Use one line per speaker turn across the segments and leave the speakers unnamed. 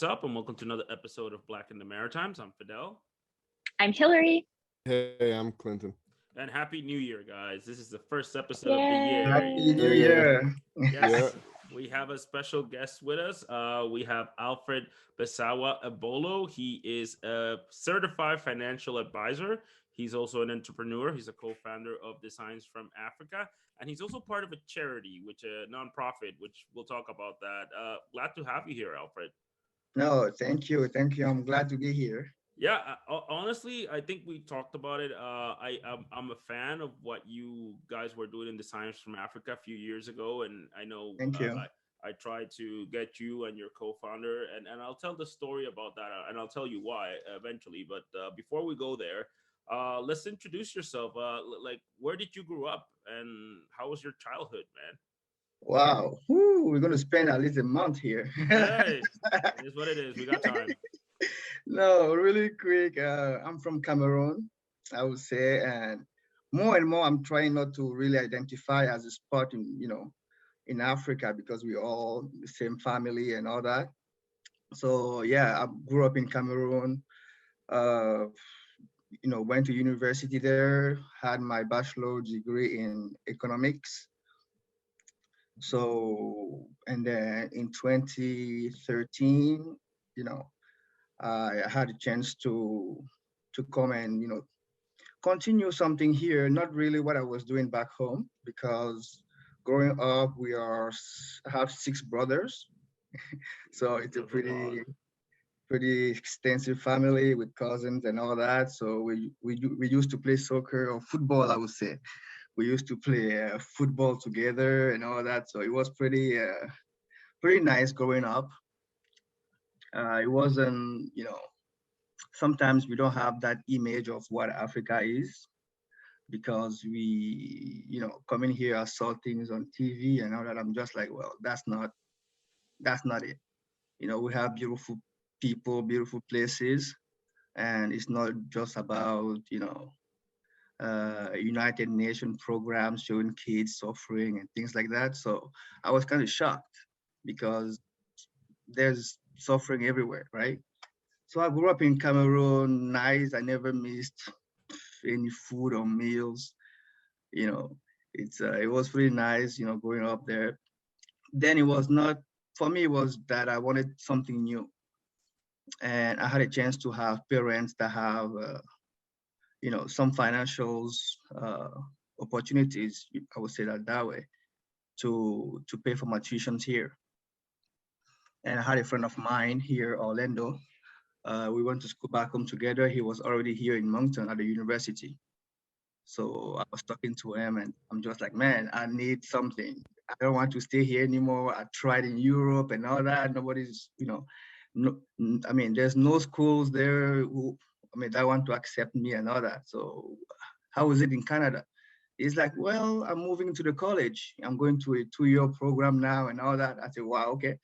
what's up? And welcome to another episode of Black in the Maritimes. I'm Fidel.
I'm Hillary.
Hey, I'm Clinton.
And Happy New Year, guys. This is the first episode of the year.
Happy New
New Year.
Year.
Yeah.
Yes, we have a special guest with us. We have Alfred Bessawa Ebolo. He is a certified financial advisor. He's also an entrepreneur. He's a co-founder of Designs from Africa. And he's also part of a charity, which a nonprofit, which we'll talk about that. Glad to have you here, Alfred.
No, thank you. Thank you. I'm glad to be here.
Yeah, honestly, I think we talked about it. I'm a fan of what you guys were doing in the Science from Africa a few years ago, and I know
Thank you.
I tried to get you and your co-founder, and I'll tell the story about that, and I'll tell you why eventually. But before we go there, let's introduce yourself. Like, where did you grow up, and how was your childhood, man?
Wow. Whew, we're going to spend at least a month here.
Hey, it is what it is. We got time.
No, really quick. I'm from Cameroon, I would say. And more, I'm trying not to really identify as a spot in Africa because we're all the same family and all that. So, yeah, I grew up in Cameroon. Uh, went to university there, had my bachelor degree in economics. So, and then in 2013, you know, I had a chance to come and continue something here. Not really what I was doing back home because growing up I have six brothers, so it's a
There's a lot.
pretty extensive family with cousins and all that. So we used to play soccer or football, I would say. We used to play football together and all that. So it was pretty nice growing up. It wasn't, sometimes we don't have that image of what Africa is because coming here, I saw things on TV and all that. I'm just like, well, that's not it. We have beautiful people, beautiful places, and it's not just about, United Nations programs showing kids suffering and things like that. So I was kind of shocked because there's suffering everywhere, right? So I grew up in Cameroon, nice. I never missed any food or meals. You know, it was really nice, growing up there. Then it was not for me. It was that I wanted something new, and I had a chance to have parents that have, some financials uh, opportunities. I would say that way to pay for my tuitions here. And I had a friend of mine here, Orlando. We went to school back home together. He was already here in Moncton at the university. So I was talking to him and I'm just like, man, I need something. I don't want to stay here anymore. I tried in Europe and all that. Nobody's, no, I mean, there's no schools there who, that want to accept me and all that. So how is it in Canada? He's like, well, I'm moving to the college. I'm going to a 2-year program now and all that. I said, wow, okay,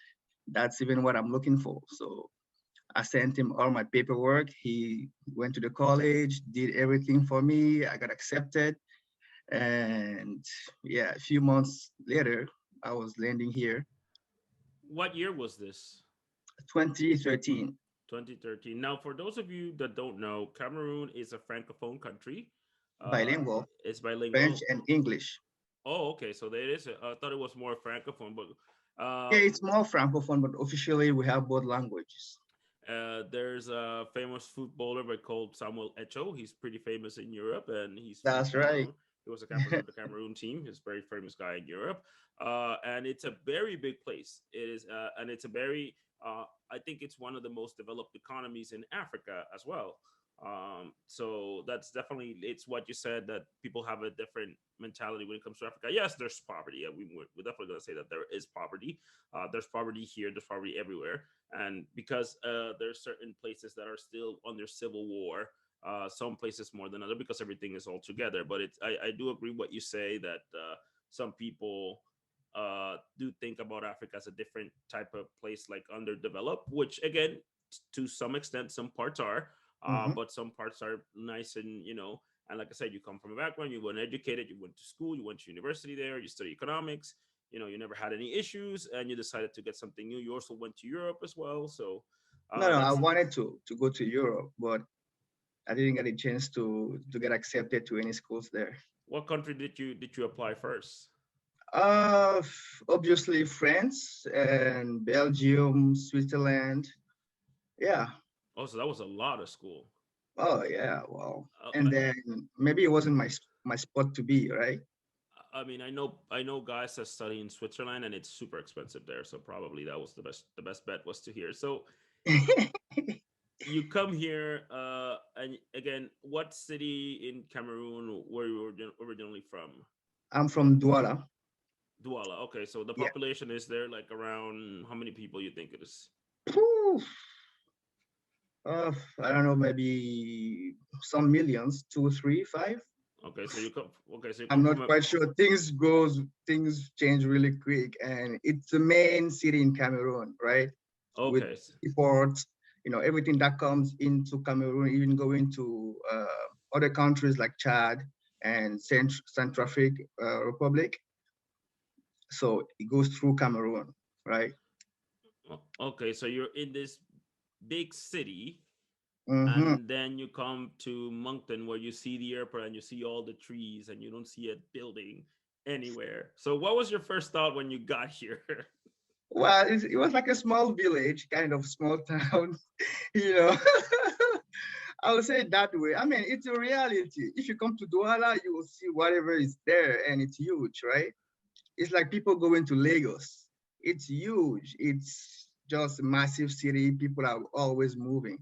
that's even what I'm looking for. So I sent him all my paperwork. He went to the college, did everything for me. I got accepted. And yeah, a few months later, I was landing here,
What year was this?
2013,
2013. Now, for those of you that don't know, Cameroon is a francophone country. Uh,
bilingual,
it's
French
bilingual.
and English.
Oh, okay. So there is. I thought it was more francophone, but
Yeah, it's more Francophone, but officially we have both languages.
there's a famous footballer by called Samuel Eto'o. He's pretty famous in Europe, and he's from
That's right.
Cameroon. He was a captain of the Cameroon team. He's a very famous guy in Europe, and it's a very big place. It is, and it's a very. I think it's one of the most developed economies in Africa as well. So that's definitely it's what you said that people have a different mentality when it comes to Africa. Yes, there's poverty. We're definitely going to say that there is poverty. There's poverty here. There's poverty everywhere, and because there's certain places that are still under civil war. Some places more than other because everything is all together. But I do agree what you say that some people do think about Africa as a different type of place, like underdeveloped, which again, to some extent, some parts are,
Hmm.
but some parts are nice and and like I said, you come from a background, you were educated, you went to school, you went to university there, you study economics, you never had any issues, and you decided to get something new. You also went to Europe as well, so
No, no, I
That's
wanted to go to Europe, but I didn't get a chance to get accepted to any schools there.
what country did you apply first?
Obviously France and Belgium, Switzerland. Yeah.
Oh, so that was a lot of school.
Oh yeah. Wow.
Uh,
And then maybe it wasn't my spot to be, right?
I mean, I know guys that study in Switzerland, and it's super expensive there. So probably that was the best bet was to here. So you come here, and again, what city in Cameroon were you originally from?
I'm from Douala.
Douala. Okay, so the
Yeah.
population is there like around how many people you think it is?
Phew. I don't know, maybe some millions, two, three, five.
Okay, so you come. Okay, so you
I'm
come from
not
a.
quite sure. Things change really quick, and it's the main city in Cameroon, right? With
Okay,
imports, everything that comes into Cameroon, even going to other countries like Chad and Central Republic. So it goes through Cameroon, right?
okay, so you're in this big city,
Mm-hmm.
and then you come to Moncton where you see the airport and you see all the trees and you don't see a building anywhere. So what was your first thought when you got here?
Well, it was like a small village, kind of small town, you know. I would say it that way. I mean, it's a reality. If you come to Douala, you will see whatever is there, and it's huge, right? It's like people going to Lagos. It's huge. It's just a massive city. People are always moving.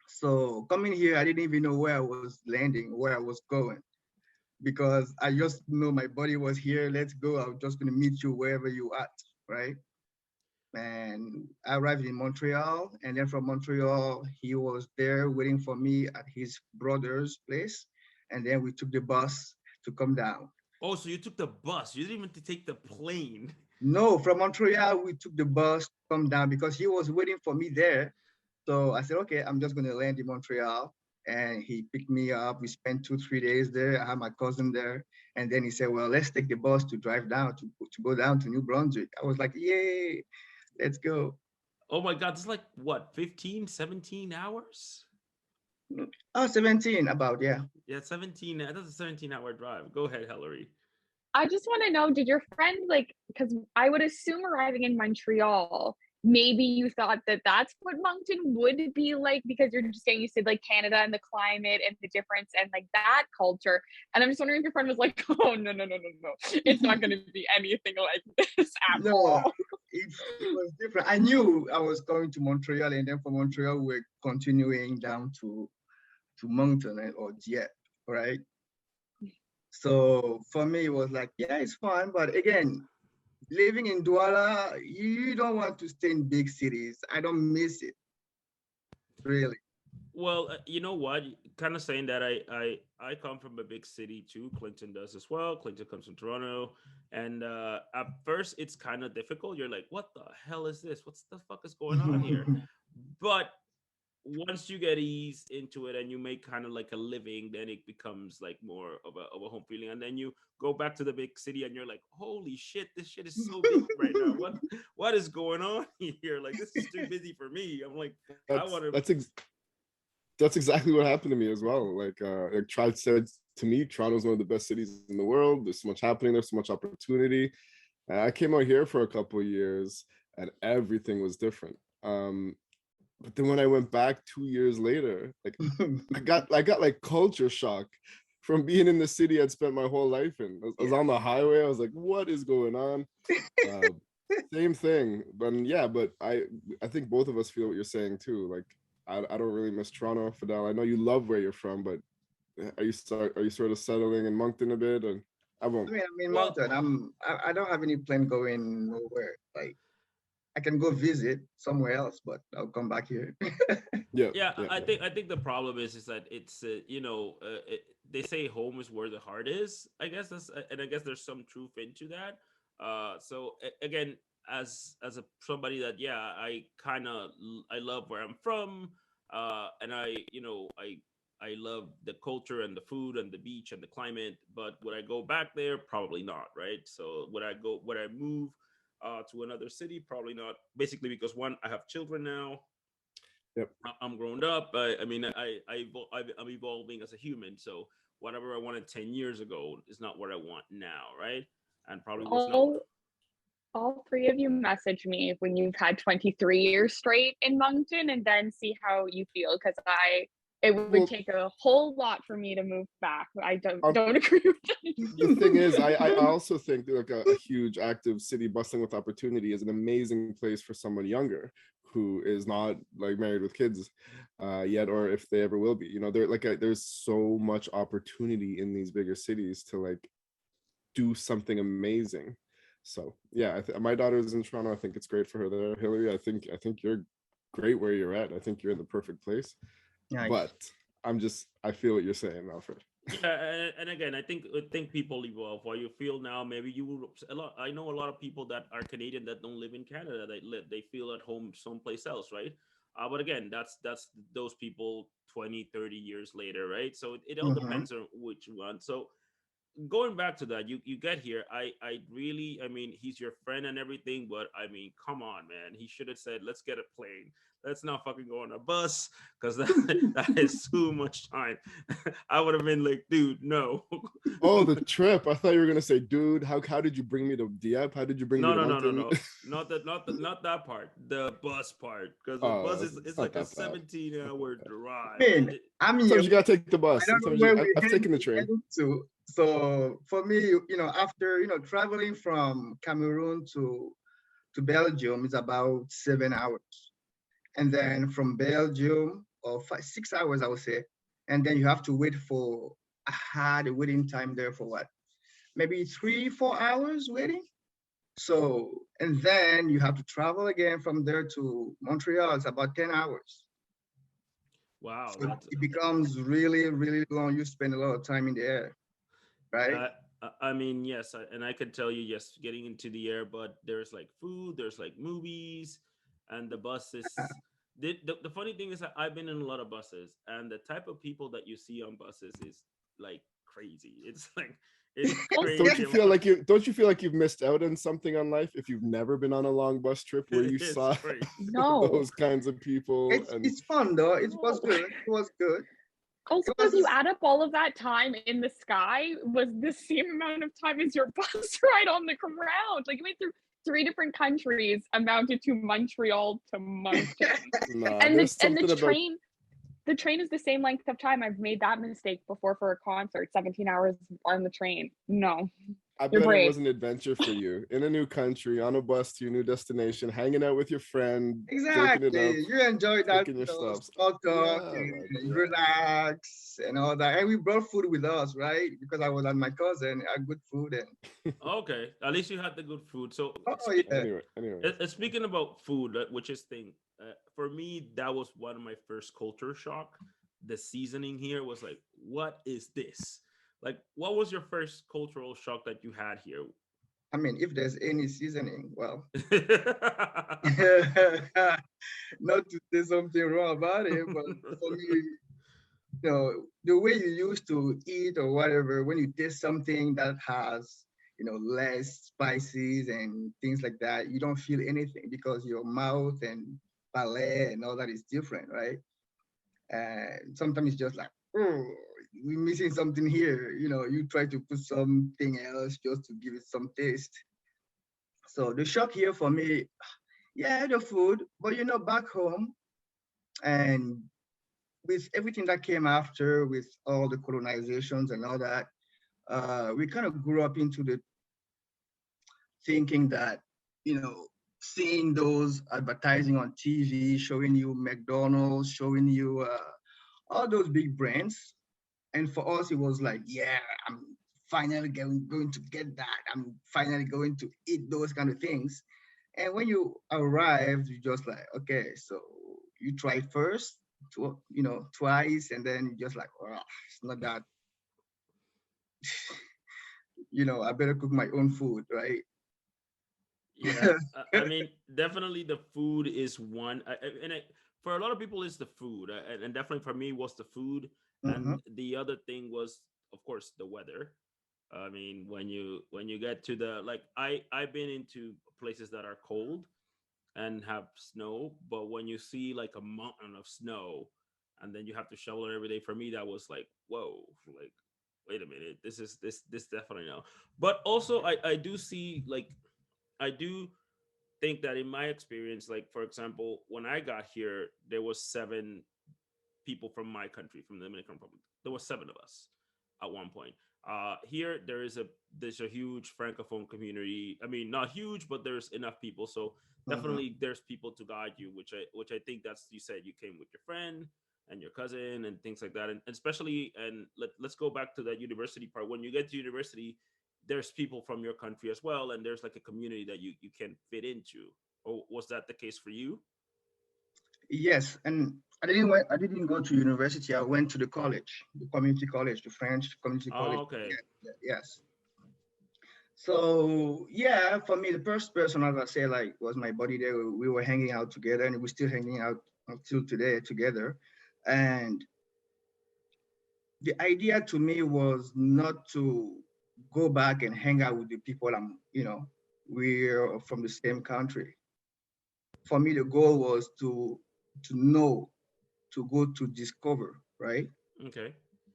So coming here, I didn't even know where I was landing, where I was going, because I just know my body was here. Let's go. I'm just going to meet you wherever you at, right? And I arrived in Montreal, and then from Montreal, he was there waiting for me at his brother's place, and then we took the bus to come down.
Oh, so you took the bus. You didn't even take the plane.
No, from Montreal, we took the bus to come down because he was waiting for me there. So I said, okay, I'm just going to land in Montreal. And he picked me up. We spent 2, 3 days there. I had my cousin there. And then he said, well, let's take the bus to drive down to go down to New Brunswick. I was like, yay, let's go.
Oh my God, it's like what, 15, 17 hours?
Oh, 17, about, yeah.
Yeah, 17. That's a 17-hour drive. Go ahead, Hillary.
I just want to know, did your friend like, because I would assume arriving in Montreal, maybe you thought that that's what Moncton would be like because you're just saying you said like Canada and the climate and the difference and like that culture. And I'm just wondering if your friend was like, oh, no, no, no, no, no. It's not going to be anything like this at
No,
all.
it was different. I knew I was going to Montreal, and then from Montreal, we're continuing down to Moncton or Dieppe, right? So for me, it was like, yeah, it's fun. But again, living in Douala, you don't want to stay in big cities. I don't miss it, really.
Well, you know what? Kind of saying that I come from a big city too. Clinton does as well. Clinton comes from Toronto, and at first it's kind of difficult. You're like, what the hell is this? What's the fuck is going on here? But once you get eased into it and you make kind of like a living, then it becomes like more of a home feeling. And then you go back to the big city and you're like, holy shit, this shit is so busy right now. What is going on here? Like this is too busy for me. I'm like, I
That's
want to.
that's ex- that's exactly what happened to me as well. Like Tried said to me, Toronto's one of the best cities in the world. There's so much happening. There's so much opportunity. And I came out here for a couple of years, and everything was different. But then when I went back 2 years later, like I got like culture shock from being in the city I'd spent my whole life in. I was
Yeah.
on the highway. I was like, what is going on? Uh, Same thing. But yeah, but I think both of us feel what you're saying too. Like I don't really miss Toronto, Fidel. I know you love where you're from, but are you sort of settling in Moncton a bit? And I
I
won't.
mean, I'm in
Well,
Mountain. I don't have any plan going nowhere. Like I can go visit somewhere else, but I'll come back here.
Yeah,
yeah,
yeah,
I think the problem is that it's they say home is where the heart is. I guess and I guess there's some truth into that. So again, as a somebody that I kind of I love where I'm from, and I love the culture and the food and the beach and the climate. But would I go back there? Probably not, right? So would I move to another city? Probably not. Basically, because one, I have children now,
Yep.
I'm grown up. I mean, I'm evolving as a human. So whatever I wanted 10 years ago is not what I want now, right? And probably was not.
All three of you message me when you've had 23 years straight in Moncton and then see how you feel, because it would
Well,
take a whole lot for me to move back. I don't
uh,
don't agree with
the thing
that.
is, I also think that like a huge active city bustling with opportunity is an amazing place for someone younger who is not like married with kids yet, or if they ever will be. You know, there's so much opportunity in these bigger cities to like do something amazing. So yeah, my daughter's in Toronto. I think it's great for her there. Hillary, I think you're great where you're at. I think you're in the perfect place.
Nice.
But I feel what you're saying, Alfred.
Yeah, and again, I think people evolve. How you feel now, maybe you will a lot. I know a lot of people that are Canadian that don't live in Canada. They feel at home someplace else, right? But again, that's those people 20, 30 years later, right? So it all
Mm-hmm.
depends on which one. So going back to that, you get here. I really, I mean, he's your friend and everything, but I mean, come on, man. He should have said, let's get a plane. Let's not fucking go on a bus, because that is too much time. I would have been like, dude, no.
Oh, the trip. I thought you were gonna say, dude, how did you bring me to Dieppe? How did you bring me
No,
to
no, no, no,
Moncton?
no. Not that part. The bus part, because the bus
Oh,
is
it's
it's
not
like a
that bad. It's not
17-hour
that bad.
drive.
I mean, I'm here.
Sometimes you gotta take the
I
bus.
don't know
Sometimes
where we're
I've taken the train.
heading to. So for me, after traveling from Cameroon to Belgium is about 7 hours, and then from Belgium, or 6 hours, I would say, and then you have to wait for a hard waiting time there for what, maybe 3 4 hours waiting. So and then you have to travel again from there to Montreal. It's about 10 hours.
Wow,
So
that's
it becomes really, really long. You spend a lot of time in the air, right?
Uh, I mean, yes, and I could tell you, yes, getting into the air, but there's like food, there's like movies, and the buses. The funny thing is that I've been in a lot of buses, and the type of people that you see on buses is like crazy. It's like it's
Don't
crazy.
you feel like you've missed out on something on life if you've never been on a long bus trip where you
It's
saw
crazy.
No.
those kinds of people and
It's fun though. It was
No.
good. It was good.
Also,
It was
if you
just,
add up all of that time in the sky, was the same amount of time as your bus ride on the ground. Like you went through three different countries, amounted to Montreal to Moncton.
nah,
And the
there's
and
something about
the train is the same length of time. I've made that mistake before for a concert, 17 hours on the train. No,
I
you're
bet it
brave.
was an adventure for you in a new country, on a bus to your new destination, hanging out with your friend, joking it up,
exactly. You enjoy that,
taking your stops.
small talk
Yeah,
and
man.
you
Yeah.
relax and all that. And we brought food with us, right? Because I was at my cousin, I had good food and
Okay, at least you had the good food. So
oh yeah.
Anyways.
speaking about food, which is thing, for me, that was one of my first culture shock. The seasoning here was like, what is this? Like, what was your first cultural shock that you had here?
I mean, if there's any seasoning, well, not to say something wrong about it, but for me, the way you used to eat or whatever, when you taste something that has, less spices and things like that, you don't feel anything because your mouth and palate and all that is different, right? And sometimes it's just like, oh, we're missing something here. You try to put something else just to give it some taste. So the shock here for me, yeah, the food, but back home and with everything that came after, with all the colonizations and all that, we kind of grew up into the thinking that, seeing those advertising on TV, showing you McDonald's, showing you all those big brands. And for us, it was like, yeah, I'm finally going to get that. I'm finally going to eat those kind of things. And when you arrive, you just like, okay, so you try first, twice, and then you just like, oh, it's not that, I better cook my own food, right?
Yeah, I mean, definitely the food is one, for a lot of people, it's the food, and definitely for me was the food,
Mm-hmm.
and the other thing was, of course, the weather. I mean, when you get to the like, I've been into places that are cold, and have snow, but when you see like a mountain of snow and then you have to shovel it every day, for me that was like, whoa, like wait a minute, this definitely no. But also I do see like, I do think that in my experience, like for example, when I got here, there was 7 people from my country, from the Dominican Republic. There was 7 of us at one point. Here there's a huge francophone community. I mean, not huge, but there's enough people. So
Mhm.
definitely there's people to guide you, which I think that's, you said you came with your friend and your cousin and things like that, and especially, and let's go back to that university part. When you get to university, there's people from your country as well, and there's like a community that you can fit into. Or was that the case for you?
Yes, and I didn't go to university. I went to the college, the community college, the French community
Oh,
college.
okay.
Yeah, yes. So yeah, for me, the first person, as I say, like, was my buddy there. We were hanging out together, and we're still hanging out until today together. And the idea to me was not to go back and hang out with the people we're from the same country. For me, the goal was to know, to go to discover, right?
Okay.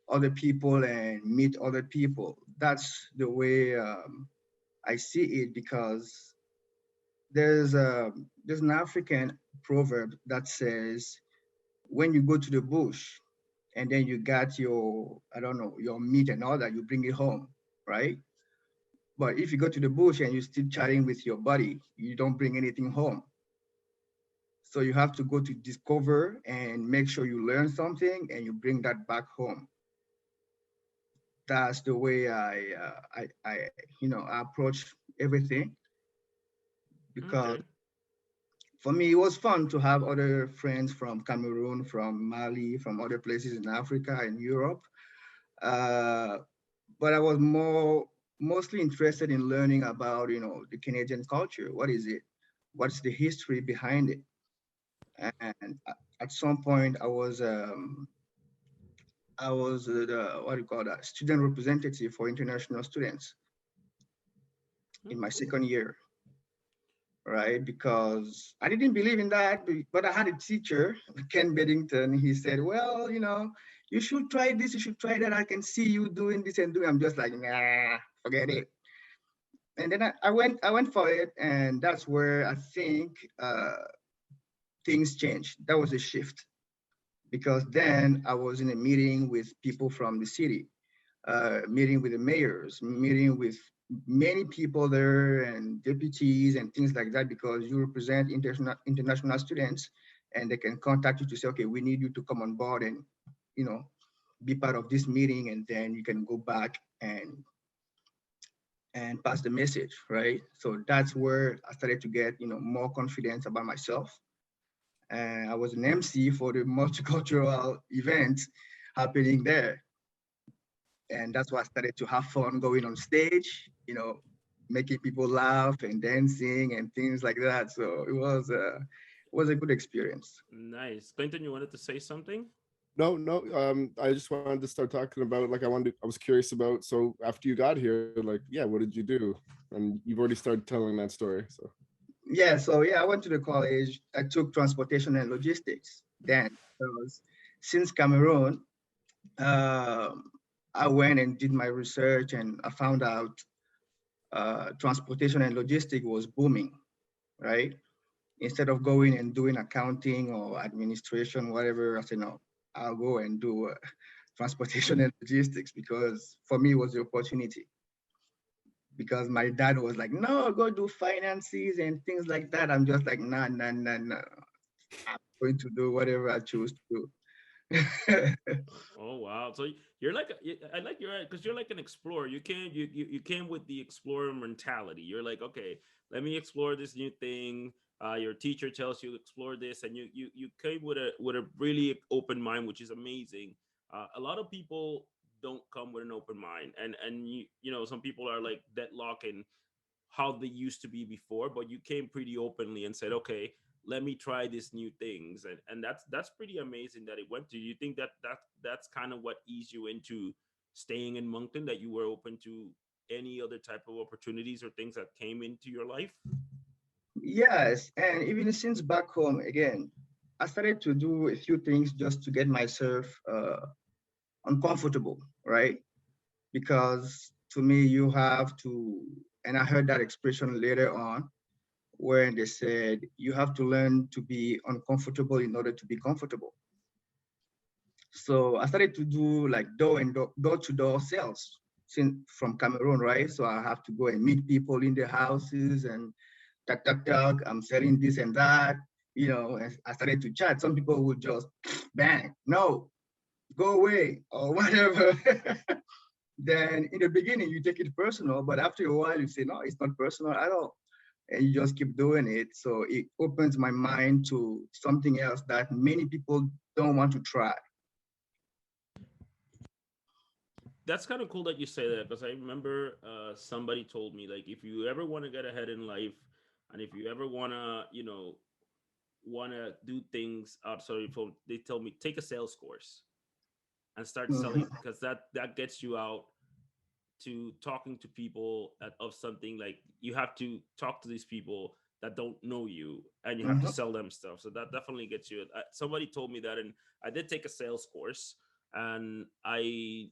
Other people and meet other people. That's the way I see it, because there's an African proverb that says, when you go to the bush and then you got your, I don't know, your meat and all that, you bring it home, right? But if you go to the bush and you're still chatting with your buddy, you don't bring anything home. So you have to go to discover and make sure you learn something and you bring that back home. That's the way I approach everything, because
Okay.
for me, it was fun to have other friends from Cameroon, from Mali, from other places in Africa and Europe. Uh, but I was mostly interested in learning about, the Canadian culture. What is it? What's the history behind it? And at some point, I was the, what do you call that, student representative for international students
Oh,
in my
cool.
second year, right? Because I didn't believe in that, but I had a teacher, Ken Beddington. He said, well, you should try this, you should try that. I can see you doing this and doing. I'm just like, nah, forget it. And then I went for it, and that's where I think things changed. That was a shift, because then I was in a meeting with people from the city, meeting with the mayors, meeting with many people there and deputies and things like that, because you represent international students, and they can contact you to say, okay, we need you to come on board and you know be part of this meeting, and then you can go back and pass the message, right? So that's where I started to get more confidence about myself. And I was an MC for the multicultural event happening there, and that's why I started to have fun going on stage, making people laugh and dancing and things like that. So it was a good experience.
Nice. Clinton, you wanted to say something?
No, no. I just wanted to start talking about, like, I was curious about. So after you got here, like, yeah, what did you do? And you've already started telling that story. So
Yeah, so yeah, I went to the college. I took transportation and logistics then, because since Cameroon, um, I went and did my research, and I found out transportation and logistics was booming, right? Instead of going and doing accounting or administration, whatever, I said, no, I'll go and do transportation and logistics, because for me it was the opportunity. Because my dad was like, no, go do finances and things like that. I'm just like, nah, nah, nah, nah. I'm going to do whatever I choose to do.
Oh wow! So you're like I like your, because you're like an explorer. You came with the explorer mentality. You're like, okay, let me explore this new thing. Your teacher tells you explore this, and you came with a really open mind, which is amazing. A lot of people don't come with an open mind, and some people are like deadlock in how they used to be before, but you came pretty openly and said, okay, let me try these new things, and that's pretty amazing that it went to you. Think that's kind of what eased you into staying in Moncton, that you were open to any other type of opportunities or things that came into your life?
Yes, and even since back home again, I started to do a few things just to get myself uncomfortable, right? Because to me, you have to, and I heard that expression later on where they said you have to learn to be uncomfortable in order to be comfortable. So I started to do like door to door sales since from Cameroon, right? So I have to go and meet people in their houses and talk. I'm selling this and that. You know, and I started to chat. Some people would just bang, no, go away or whatever. Then in the beginning you take it personal, but after a while you say, no, it's not personal at all. And you just keep doing it. So it opens my mind to something else that many people don't want to try.
That's kind of cool that you say that, because I remember somebody told me, like, if you ever want to get ahead in life, and if you ever want to, want to do things outside your phone, they tell me take a sales course and start
Mhm,
selling, because that gets you out to talking to people of something. Like, you have to talk to these people that don't know you, and you have to
mhm,
sell them stuff. So that definitely gets you. Somebody told me that, and I did take a sales course, and I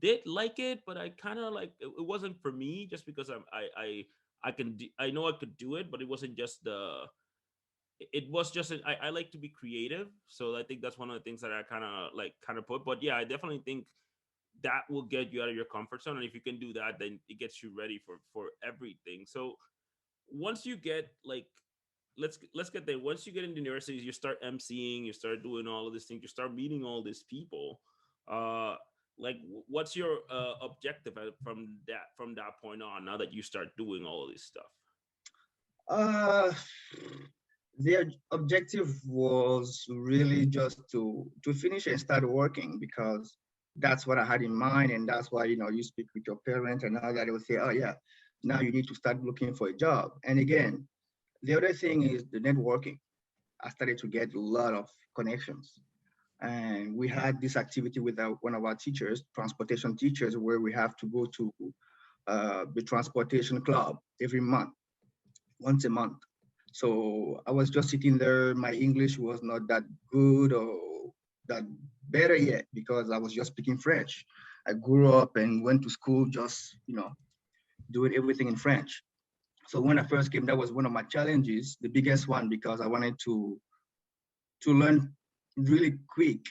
did like it, but I kind of like it wasn't for me, just because I can I know I could do it, but it wasn't just it was just I like to be creative, so I think that's one of the things that I kind of put. But yeah, I definitely think that will get you out of your comfort zone, and if you can do that, then it gets you ready for everything. So once you get like, let's get there. Once you get into universities, you start emceeing, you start doing all of these things, you start meeting all these people. uh like, what's your objective from that point on, now that you start doing all of this stuff?
Uh, the objective was really just to finish and start working because that's what I had in mind, and that's why you speak with your parents and all that. They will say, "Oh yeah, now you need to start looking for a job." And again, the other thing is the networking. I started to get a lot of connections, and we had this activity with one of our teachers, transportation teachers, where we have to go to the transportation club every month, once a month. So I was just sitting there. My English was not that good or that better yet because I was just speaking French. I grew up and went to school just, doing everything in French. So when I first came, that was one of my challenges, the biggest one, because I wanted to learn really quick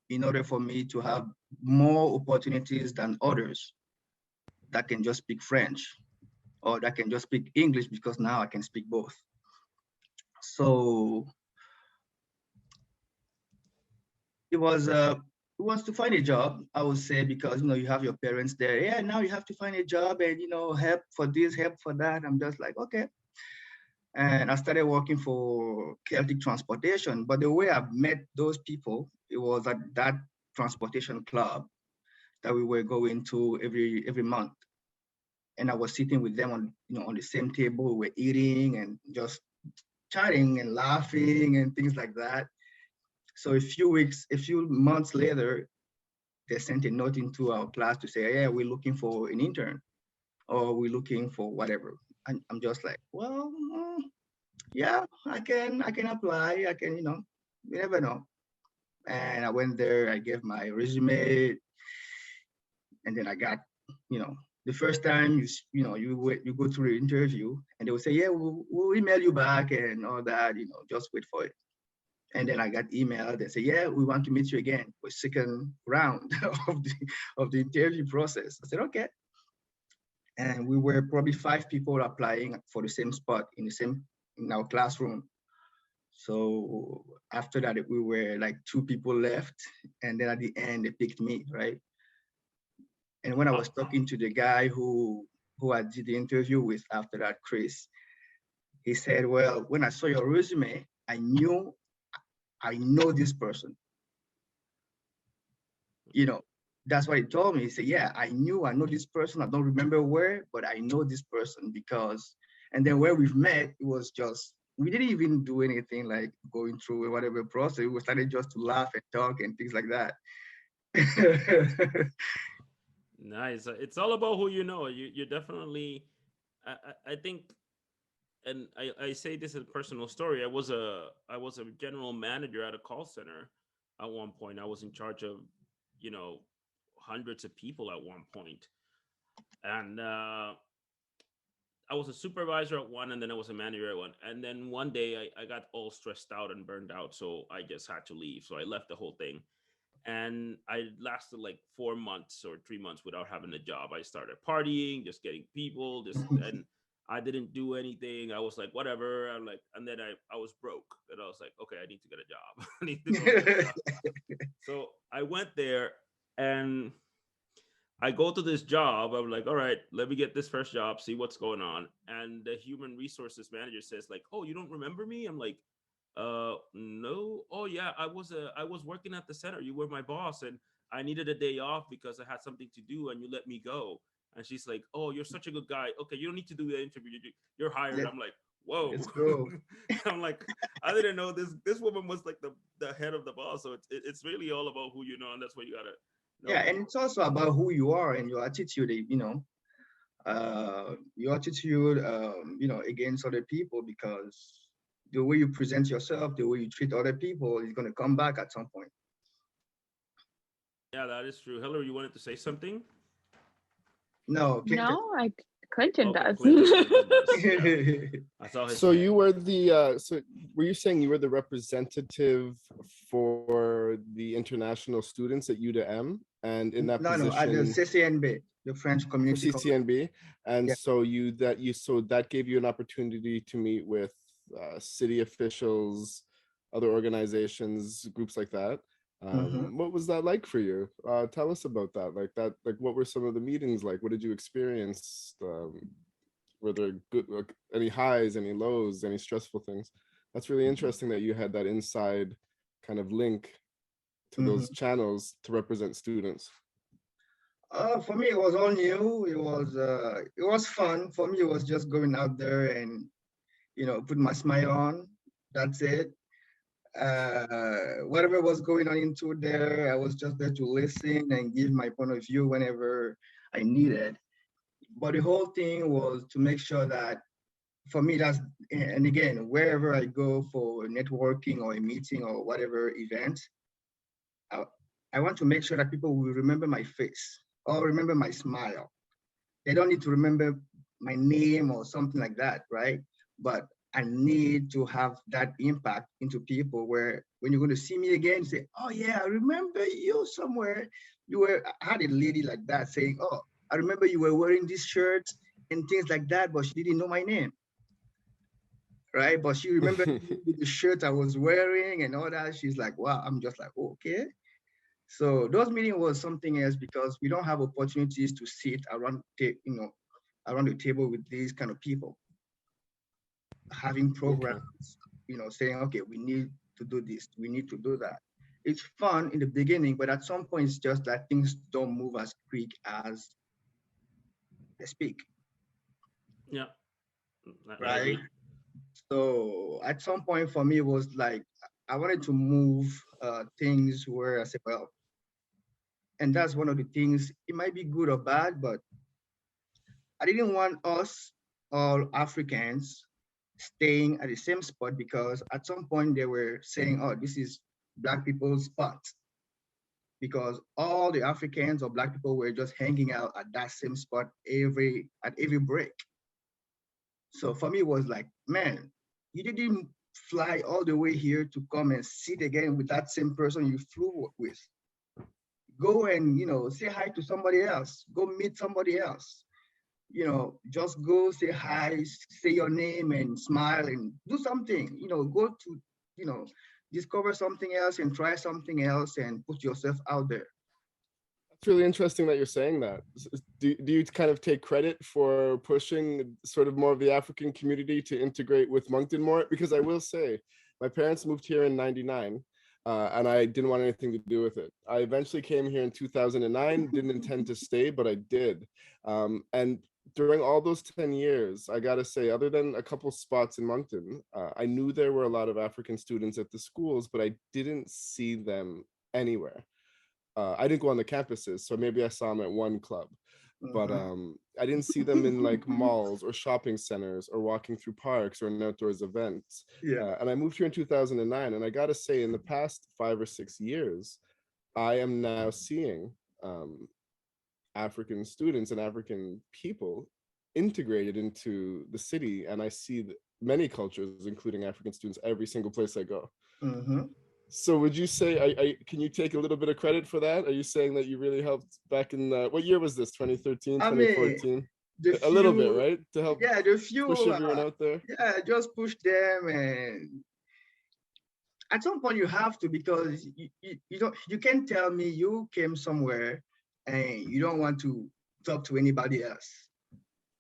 in order for me to have more opportunities than others that can just speak French or that can just speak English because now I can speak both. So it was to find a job, I would say, because you have your parents there. Yeah, now you have to find a job and help for this, help for that. I'm just like, okay. And I started working for Celtic Transportation. But the way I've met those people, it was at that transportation club that we were going to every month. And I was sitting with them on the same table. We were eating and just chatting and laughing and things like that. So a few months later, they sent a note into our class to say, yeah, we're looking for an intern or we're looking for whatever. And I'm just like, well, yeah, I can apply. I can, you never know. And I went there, I gave my resume, and then I got, you know, the first time you go through the interview and they will say, yeah, we'll email you back and all that, just wait for it. And then I got email. They say, yeah, we want to meet you again for second round of the interview process. I said, okay. And we were probably 5 people applying for the same spot in our classroom. So after that, we were like 2 people left, and then at the end they picked me, right? And when I was talking to the guy who I did the interview with after that, Chris, he said, well, when I saw your resume, I know this person. You know, that's what he told me. He said, yeah, I know this person. I don't remember where, but I know this person because, and then where we've met, it was just, we didn't even do anything like going through whatever process. We started just to laugh and talk and things like that.
Nice. It's all about who you know. You definitely. I think and I say this as a personal story. I was a general manager at a call center at one point. I was in charge of, you know, hundreds of people at one point, and I was a supervisor at one, and then I was a manager at one. And then one day I got all stressed out and burned out, so I just had to leave. So I left the whole thing, and I lasted like 4 months or 3 months without having a job. I started partying, just getting people, just and I didn't do anything. I was like, whatever. I'm like, and then I was broke, and I was like, okay, I need to get a job. I need to go get a job. So I went there, and I go to this job. I'm like, all right, let me get this first job, see what's going on. And the human resources manager says, like, oh, you don't remember me? I'm like, no. Oh yeah, I was working at the center. You were my boss, and I needed a day off because I had something to do, and you let me go. And she's like, oh, you're such a good guy. Okay, you don't need to do the interview. You're hired.
Let,
I'm like, whoa.
let's go.
I'm like, I didn't know this woman was like the head of the boss. So it's really all about who you know, and that's what you gotta
Yeah,
know.
and it's also about who you are and your attitude, your attitude, against other people, because the way you present yourself, the way you treat other people is going to come back at some point.
Yeah, that is true. Hillary, you wanted to say something?
No, Clinton.
No, Clinton
Okay,
does.
Clinton does. Yeah, I saw his
So
hand.
you were so were you saying you were the representative for the international students at UDM, and in that
No, at the
position
CCNB, the French
for
Community College.
CCNB, and
Yeah.
so that gave you an opportunity to meet with city officials, other organizations, groups like that.
Mhm.
What was that like for you? Tell us about that. Like what were some of the meetings like? What did you experience? Were there good, like, any highs, any lows, any stressful things? That's really interesting that you had that inside kind of link to
Mhm.
those channels to represent students.
For me, it was all new. It was fun. For me, it was just going out there and put my smile on. That's it. Whatever was going on into there, I was just there to listen and give my point of view whenever I needed. But the whole thing was to make sure that for me, and again, wherever I go for networking or a meeting or whatever event, I, I want to make sure that people will remember my face or remember my smile. They don't need to remember my name or something like that, right? But I need to have that impact into people where when you're going to see me again, say, oh yeah, I remember you somewhere. I had a lady like that saying, oh, I remember you were wearing this shirt and things like that, but she didn't know my name, right? But she remembered the shirt I was wearing and all that. She's like, wow, I'm just like, oh, okay. So those meeting was something else because we don't have opportunities to sit around the table with these kind of people, having
Okay.
programs, saying, okay, we need to do this, we need to do that. It's fun in the beginning, but at some point it's just that things don't move as quick as they speak,
Yeah, I
right?
agree.
So at some point for me, it was like I wanted to move things where I said, well, and that's one of the things, it might be good or bad, but I didn't want us all Africans staying at the same spot because at some point they were saying, oh, this is Black people's spot because all the Africans or Black people were just hanging out at that same spot at every break. So for me, it was like, man, you didn't fly all the way here to come and sit again with that same person you flew with. Go and say hi to somebody else. Go meet somebody else. Just go say hi, say your name and smile and do something. Go to discover something else and try something else and put yourself out there.
It's really interesting that you're saying that. Do you kind of take credit for pushing sort of more of the African community to integrate with Moncton more? Because I will say, my parents moved here in '99, and I didn't want anything to do with it. I eventually came here in 2009, didn't intend to stay, but I did. And during all those 10 years, I gotta say, other than a couple spots in Moncton, I knew there were a lot of African students at the schools, but I didn't see them anywhere. I didn't go on the campuses, so maybe I saw them at one club. but
Mhm.
I didn't see them in like malls or shopping centers or walking through parks or in outdoors events.
Yeah.
And I moved here in 2009, and I gotta say, in the past 5 or 6 years, I am now seeing African students and African people integrated into the city, and I see many cultures, including African students, every single place I go.
Hmm.
So would you say, can you take a little bit of credit for that? Are you saying that you really helped back in, what year was this, 2013,
I mean,
2014?
the
A little bit,
few,
right? To help
yeah, the few,
push everyone out there?
yeah, just push them, and at some point you have to, because you don't, you can't tell me you came somewhere and you don't want to talk to anybody else.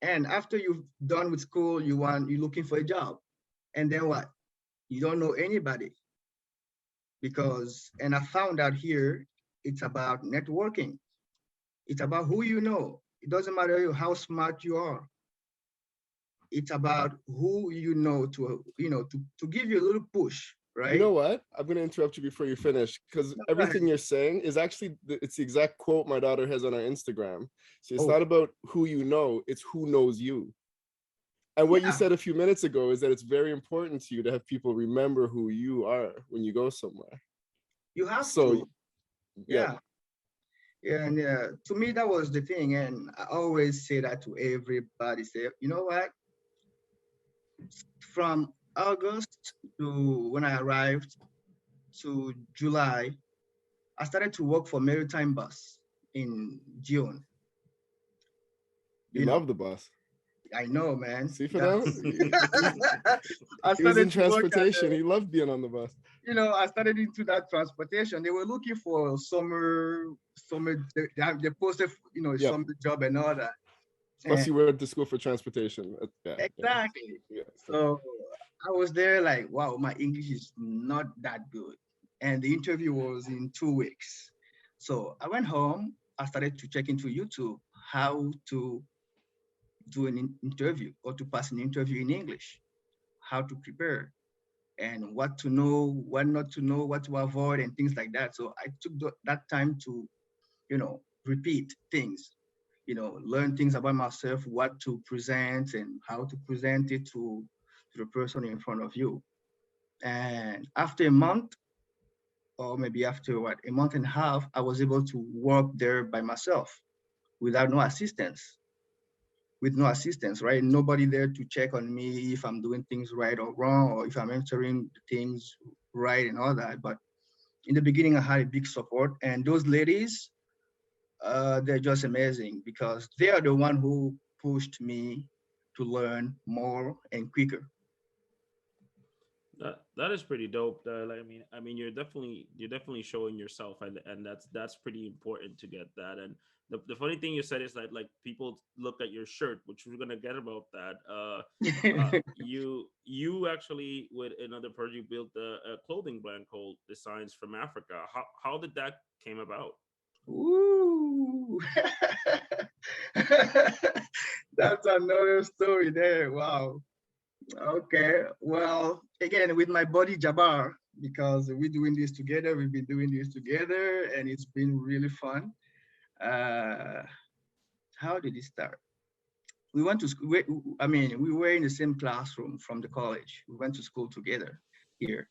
And after you've done with school, you're looking for a job. And then what? You don't know anybody, because, and I found out here, it's about networking. It's about who you know. It doesn't matter how smart you are. It's about who you know to give you a little push,
You
right?
know what? I'm going to interrupt you before you finish, because
No, go ahead.
everything you're saying is actually, it's the exact quote my daughter has on her Instagram. So it's
Oh,
not about who you know, it's who knows you. And what you
yeah,
said a few minutes ago is that it's very important to you to have people remember who you are when you go somewhere.
you have
So,
to.
yeah,
Yeah. Yeah, and to me, that was the thing. And I always say that to everybody. Say, you know what? From August to when I arrived to July, I started to work for Maritime Bus in June.
you
You know,
love the bus.
I know, man.
See, for
That's
them,
I
he was in
started to work at
transportation. He loved being on the bus.
I started into that transportation. They were looking for summer. They posted,
Yep.
summer job and all that.
Plus,
And
you went to school for transportation. Yeah, yeah,
exactly.
yeah.
So I was there like, wow, my English is not that good. And the interview was in 2 weeks. So I went home. I started to check into YouTube how to do an interview or to pass an interview in English, how to prepare, and what to know, what not to know, what to avoid, and things like that. So I took that time to, repeat things, learn things about myself, what to present and how to present it to the person in front of you. And after a month, or maybe after a month and a half, I was able to work there by myself without no assistance, with no assistance, right? Nobody there to check on me if I'm doing things right or wrong, or if I'm answering things right and all that. But in the beginning, I had a big support, and those ladies, they're just amazing because they are the one who pushed me to learn more and quicker.
That is pretty dope. Like, you're definitely showing yourself, and that's pretty important to get that. And the funny thing you said is that like people look at your shirt, which we're gonna get about that. You actually with another project you built a clothing brand called Designs from Africa. How did that came about?
Ooh. That's another story there. Wow. Okay. Well, again, with my buddy Jabbar, because we're doing this together, we've been doing this together, and it's been really fun. Uh, how did it start? We went to school. We were in the same classroom from the college. We went to school together here.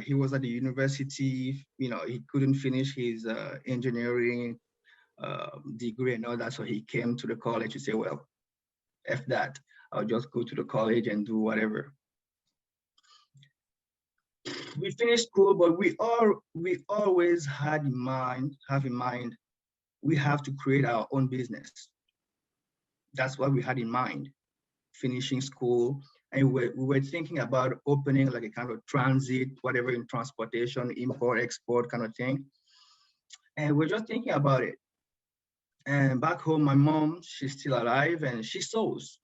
He was at the university. He couldn't finish his engineering degree and all that, so he came to the college to say, "Well, f that. I'll just go to the college and do whatever." We finished school, but we always have in mind, we have to create our own business. That's what we had in mind, finishing school. And we were thinking about opening like a kind of transit, whatever, in transportation, import, export kind of thing. And we're just thinking about it. And back home, my mom, she's still alive and she sews.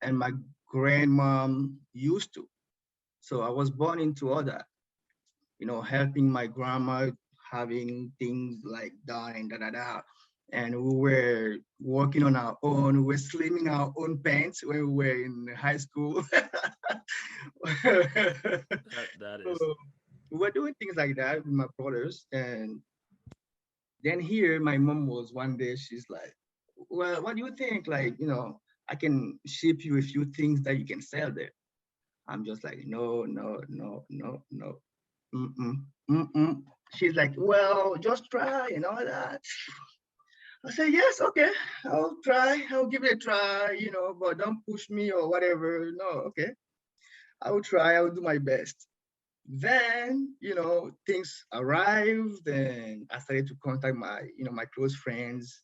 And my grandmom used to. So I was born into all that, helping my grandma, having things like done and da da da. And we were working on our own. We were slimming our own pants when we were in high school.
That is
So we were doing things like that with my brothers. And Then here, my mom was one day, she's like, well, what do you think? Like, I can ship you a few things that you can sell there. I'm just like, no, no, no, no, no. Mm-mm, mm-mm. She's like, well, just try and all that. I said, yes, okay, I'll try. I'll give it a try, but don't push me or whatever. No, okay. I will try. I will do my best. Then, things arrived and I started to contact my close friends.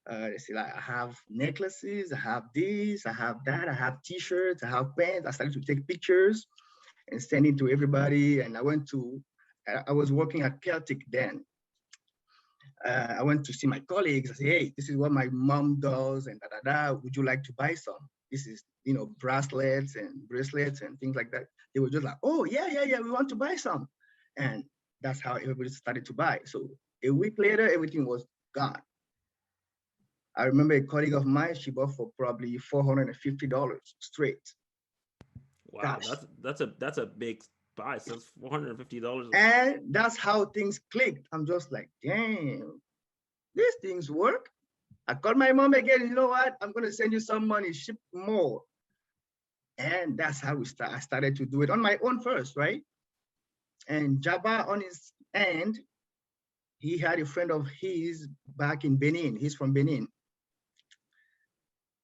They say like, I have necklaces, I have this, I have that, I have t-shirts, I have pants. I started to take pictures and send it to everybody. And I was working at Celtic then. I went to see my colleagues. I said, hey, this is what my mom does and da da da. Would you like to buy some? This is, bracelets and bracelets and things like that. They were just like, oh, yeah, yeah, yeah, we want to buy some. And that's how everybody started to buy. So a week later, everything was gone. I remember a colleague of mine, she bought for probably $450 straight.
Wow, that's a big buy. So it's $450.
And that's how things clicked. I'm just like, damn, these things work. I called my mom again. You know what? I'm gonna send you some money, ship more. And that's how I started to do it on my own first, right? And Jabba on his end, he had a friend of his back in Benin. He's from Benin.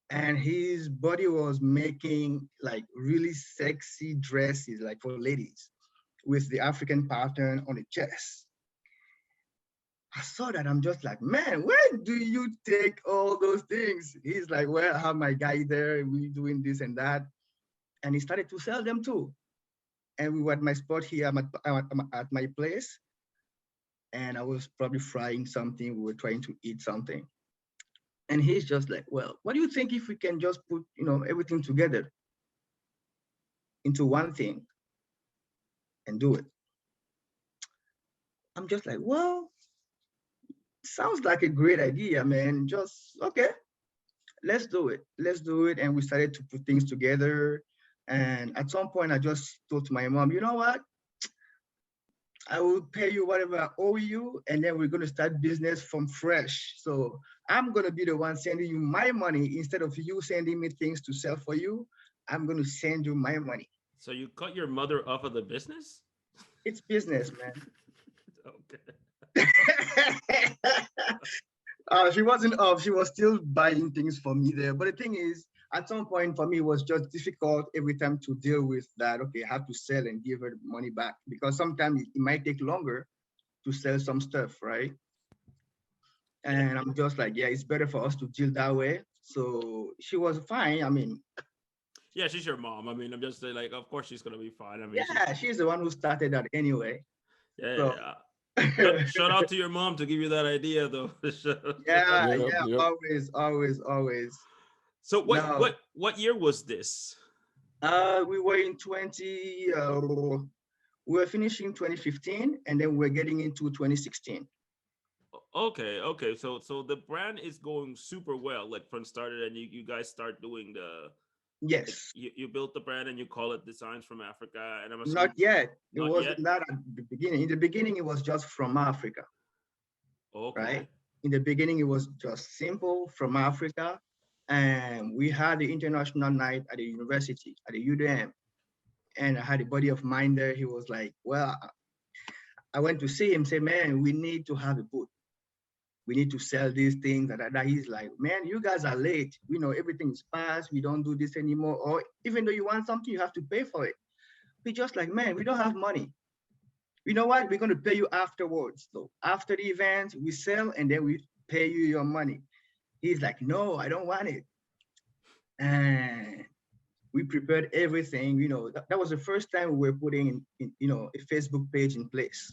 And his body was making like really sexy dresses, like for ladies, with the African pattern on the chest. I saw that. I'm just like, man, where do you take all those things? He's like, well, I have my guy there. We doing this and that. And he started to sell them too. And we were at my spot here at my place. And I was probably frying something. We were trying to eat something. And he's just like, well, what do you think if we can just put, everything together into one thing and do it? I'm just like, well, sounds like a great idea, man. Just, okay, let's do it. Let's do it. And we started to put things together. And at some point, I just told my mom, you know what? I will pay you whatever I owe you, and then we're going to start business from fresh. So I'm going to be the one sending you my money instead of you sending me things to sell for you. I'm going to send you my money.
So you cut your mother off of the business?
It's business, man.
Okay.
She wasn't off. She was still buying things for me there. But the thing is, at some point for me, it was just difficult every time to deal with that. Okay, I have to sell and give her the money back because sometimes it might take longer to sell some stuff, right? And I'm just like, yeah, it's better for us to deal that way. So she was fine. I mean,
yeah, she's your mom. I mean, I'm just like, of course she's gonna be fine. I mean,
yeah, she's the one who started that anyway.
Yeah,
so,
yeah. Shout out to your mom to give you that idea, though.
Yeah, always.
So what year was this?
We were in we were finishing 2015, and then we're getting into 2016.
Okay. So the brand is going super well, like from started, and you guys start doing the.
Yes.
Like you built the brand and you call it Designs from Africa, and I'm assuming
not yet. It wasn't that at the beginning. In the beginning, it was just from Africa.
Okay.
Right. In the beginning, it was just simple from Africa. And we had the international night at the university, at the UDM. And I had a buddy of mine there. He was like, well, I went to see him, say, man, we need to have a booth. We need to sell these things. That. He's like, man, you guys are late. We know everything is past. We don't do this anymore. Or even though you want something, you have to pay for it. We just like, man, we don't have money. You know what? We're going to pay you afterwards. So after the event, we sell and then we pay you your money. He's like, no, I don't want it. And we prepared everything. That was the first time we were putting in a Facebook page in place,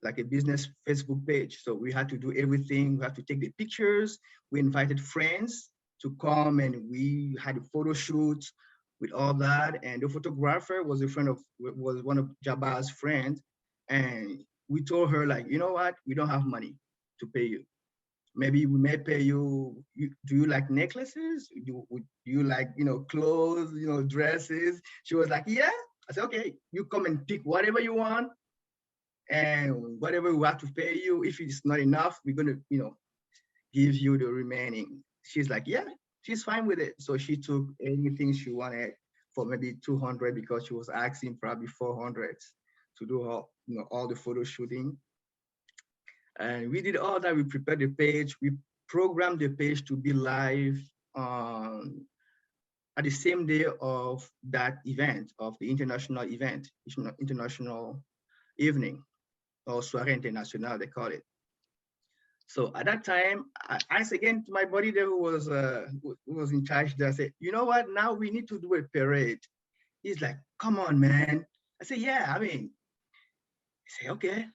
like a business Facebook page. So we had to do everything. We had to take the pictures. We invited friends to come and we had a photo shoot with all that. And the photographer was was one of Jabba's friends. And we told her like, you know what? We don't have money to pay you. Maybe we may pay you. Do you like necklaces? Do you like, clothes, dresses? She was like, yeah. I said, okay, you come and pick whatever you want and whatever we have to pay you, if it's not enough, we're gonna, give you the remaining. She's like, yeah, she's fine with it. So she took anything she wanted for maybe 200 because she was asking probably 400 to do all the photo shooting. And we did all that. We prepared the page. We programmed the page to be live on at the same day of that event, of the international event, international evening, or soirée internationale, they call it. So at that time, I asked again to my buddy there who was in charge there. I said, you know what? Now we need to do a parade. He's like, come on, man. I said, yeah. I mean, I say, okay,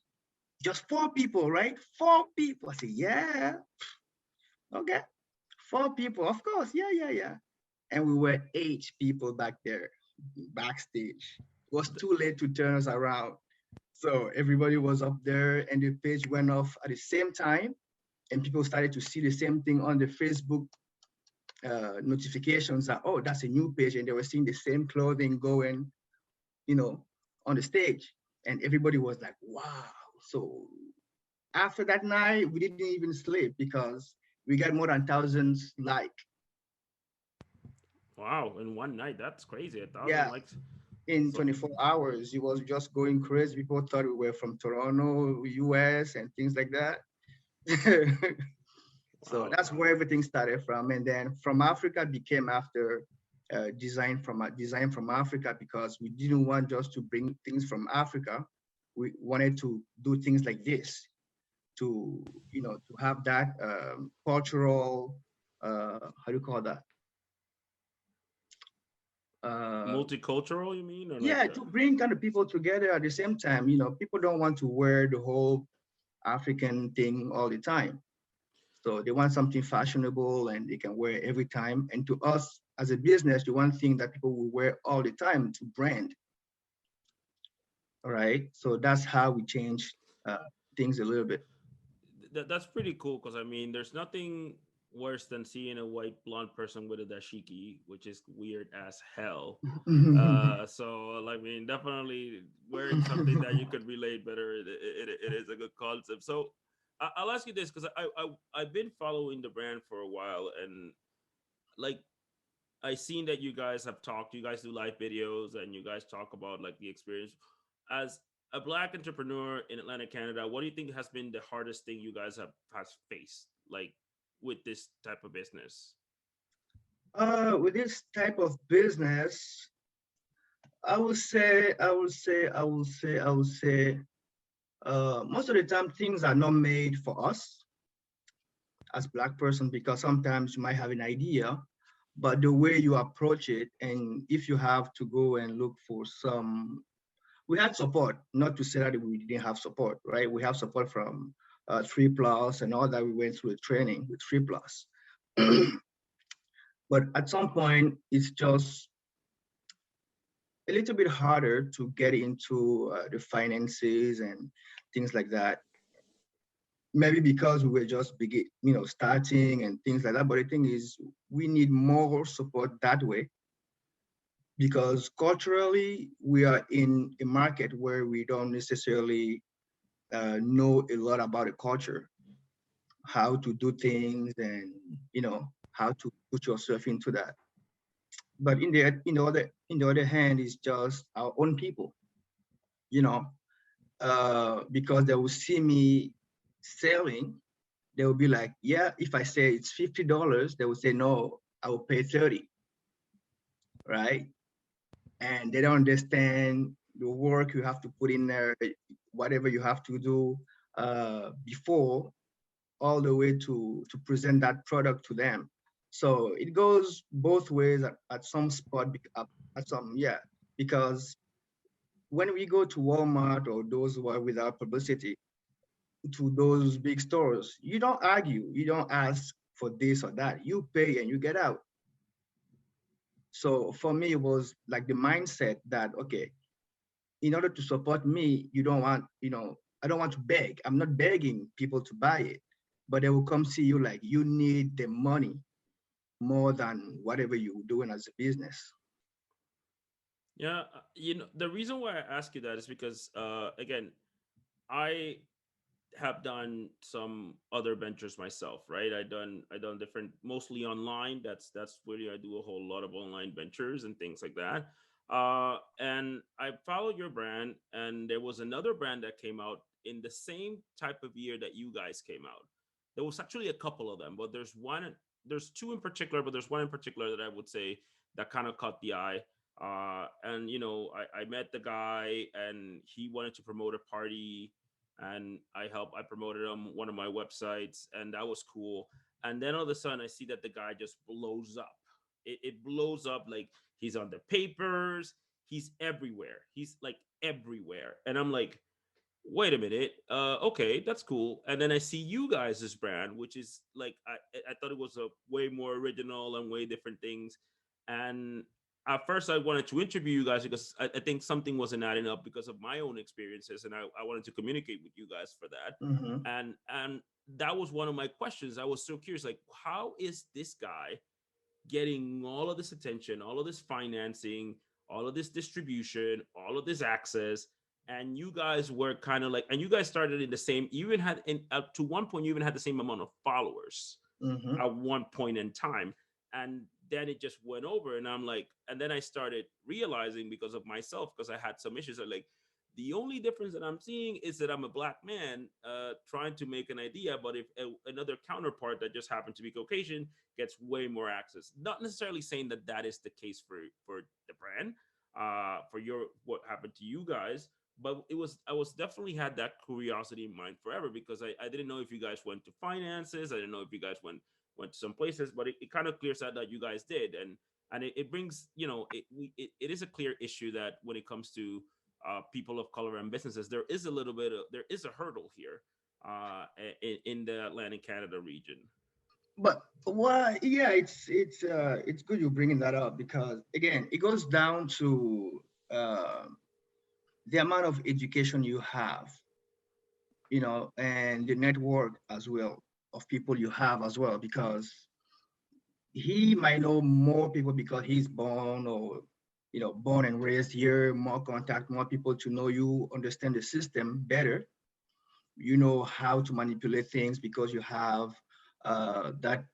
just 4 people, right? 4 people. I said, yeah, okay, 4 people, of course, yeah, yeah, yeah. And we were 8 people back there, backstage. It was too late to turn us around. So everybody was up there and the page went off at the same time. And people started to see the same thing on the Facebook notifications that, oh, that's a new page. And they were seeing the same clothing going, on the stage. And everybody was like, wow. So after that night, we didn't even sleep because we got more than thousands like.
Wow, in one night, that's crazy. 1,000
Yeah,
likes.
in
So
24 hours, it was just going crazy. People thought we were from Toronto, US, and things like that. So
wow.
that's where everything started from. And then from Africa became after design from Africa, because we didn't want just to bring things from Africa. We wanted to do things like this to, to have that cultural, how do you call that? Uh,
Multicultural, you mean, or like
yeah, to bring kind of people together at the same time. People don't want to wear the whole African thing all the time. So they want something fashionable and they can wear every time. And to us as a business, the one thing that people will wear all the time to brand. All right. So that's how we change things a little bit.
that's pretty cool because I mean, there's nothing worse than seeing a white blonde person with a dashiki, which is weird as hell. So I mean, definitely wearing something that you could relate better. It is a good concept. So I'll ask you this because I've been following the brand for a while, and like I seen that you guys have talked. You guys do live videos, and you guys talk about like the experience as a black entrepreneur in Atlanta, Canada. What do you think has been the hardest thing you guys have has faced, like with this type of business?
With this type of business, I would say, most of the time things are not made for us as Black person, because sometimes you might have an idea, but the way you approach it, and if you have to go and look for some, we had support, not to say that we didn't have support, right? We have support from 3 Plus and all that. We went through a training with 3 Plus. But at some point, it's just a little bit harder to get into the finances and things like that. Maybe because we were just starting and things like that. But the thing is, we need more support that way, because culturally we are in a market where we don't necessarily know a lot about the culture, how to do things, and how to put yourself into that. But in the other hand, it's just our own people, you know, because they will see me selling, they will be like, yeah, if I say it's $50, they will say no, I will pay 30, right? And they don't understand the work you have to put in there, whatever you have to do before, all the way to present that product to them. So it goes both ways at some spot, at some, yeah, because when we go to Walmart or those who are without publicity, to those big stores, you don't argue, you don't ask for this or that, you pay and you get out. So for me, it was like the mindset that, okay, in order to support me, you don't want, I don't want to beg. I'm not begging people to buy it, but they will come see you like you need the money more than whatever you're doing as a business.
Yeah, the reason why I ask you that is because again, I have done some other ventures myself, right? I done different, mostly online. That's really, I do a whole lot of online ventures and things like that. And I followed your brand, and there was another brand that came out in the same type of year that you guys came out. There was actually a couple of them, but there's two in particular, but there's one in particular that I would say that kind of caught the eye. And I met the guy, and he wanted to promote a party, and I promoted him one of my websites, and that was cool. And then all of a sudden I see that the guy just blows up. It blows up, like he's on the papers, he's everywhere, he's like everywhere. And I'm like, wait a minute, okay, that's cool. And then I see you guys' brand, which is like, I thought it was a way more original and way different things. And at first I wanted to interview you guys because I think something wasn't adding up because of my own experiences, and I wanted to communicate with you guys for that.
Mm-hmm.
And that was one of my questions. I was so curious, like, how is this guy getting all of this attention, all of this financing, all of this distribution, all of this access? And you guys were kind of like, and you guys started in the same, you even had, in up to one point, you even had the same amount of followers
Mm-hmm.
at one point in time. And then it just went over. And I'm like, and then I started realizing, because of myself, because I had some issues, are like, the only difference that I'm seeing is that I'm a black man trying to make an idea, but if another counterpart that just happened to be Caucasian gets way more access. Not necessarily saying that that is the case for the brand, for your, what happened to you guys, but I was definitely had that curiosity in mind forever, because I didn't know if you guys went to finances, I didn't know if you guys went to some places, but it kind of clears out that you guys did. And it brings, it is a clear issue that when it comes to people of color and businesses, there is a little bit of, there is a hurdle here in the Atlantic Canada region.
But why? Yeah, it's good you're bringing that up because again, it goes down to uh, the amount of education you have, and the network as well of people you have as well. Because he might know more people because he's born or born and raised here, more contact, more people to know you, understand the system better. You know how to manipulate things because you have that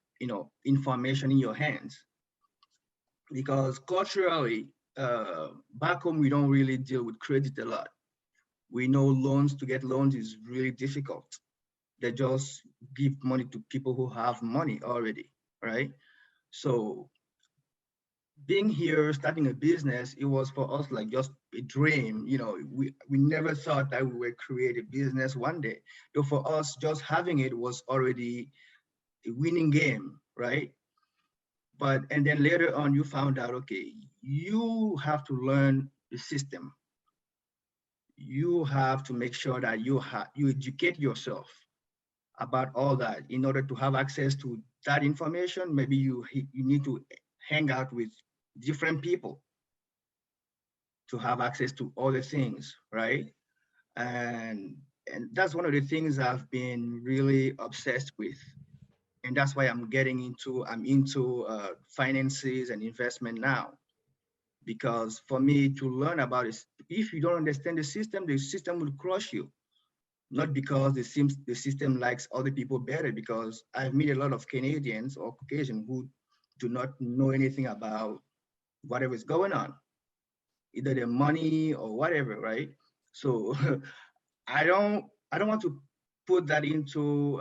information in your hands. Because culturally, back home we don't really deal with credit a lot. We know loans, to get loans is really difficult. They just give money to people who have money already, right? So being here, starting a business, it was for us like just a dream. We never thought that we would create a business one day. So for us, just having it was already a winning game, right? But and then later on, you found out, okay, you have to learn the system. You have to make sure that you educate yourself about all that in order to have access to that information. Maybe you need to hang out with different people to have access to all the things, right? And and that's one of the things I've been really obsessed with, and that's why I'm into finances and investment now. Because for me to learn about it, if you don't understand the system will crush you. Not because the system likes other people better, because I've met a lot of Canadians or Caucasian who do not know anything about whatever is going on, either their money or whatever, right? So I don't want to put that into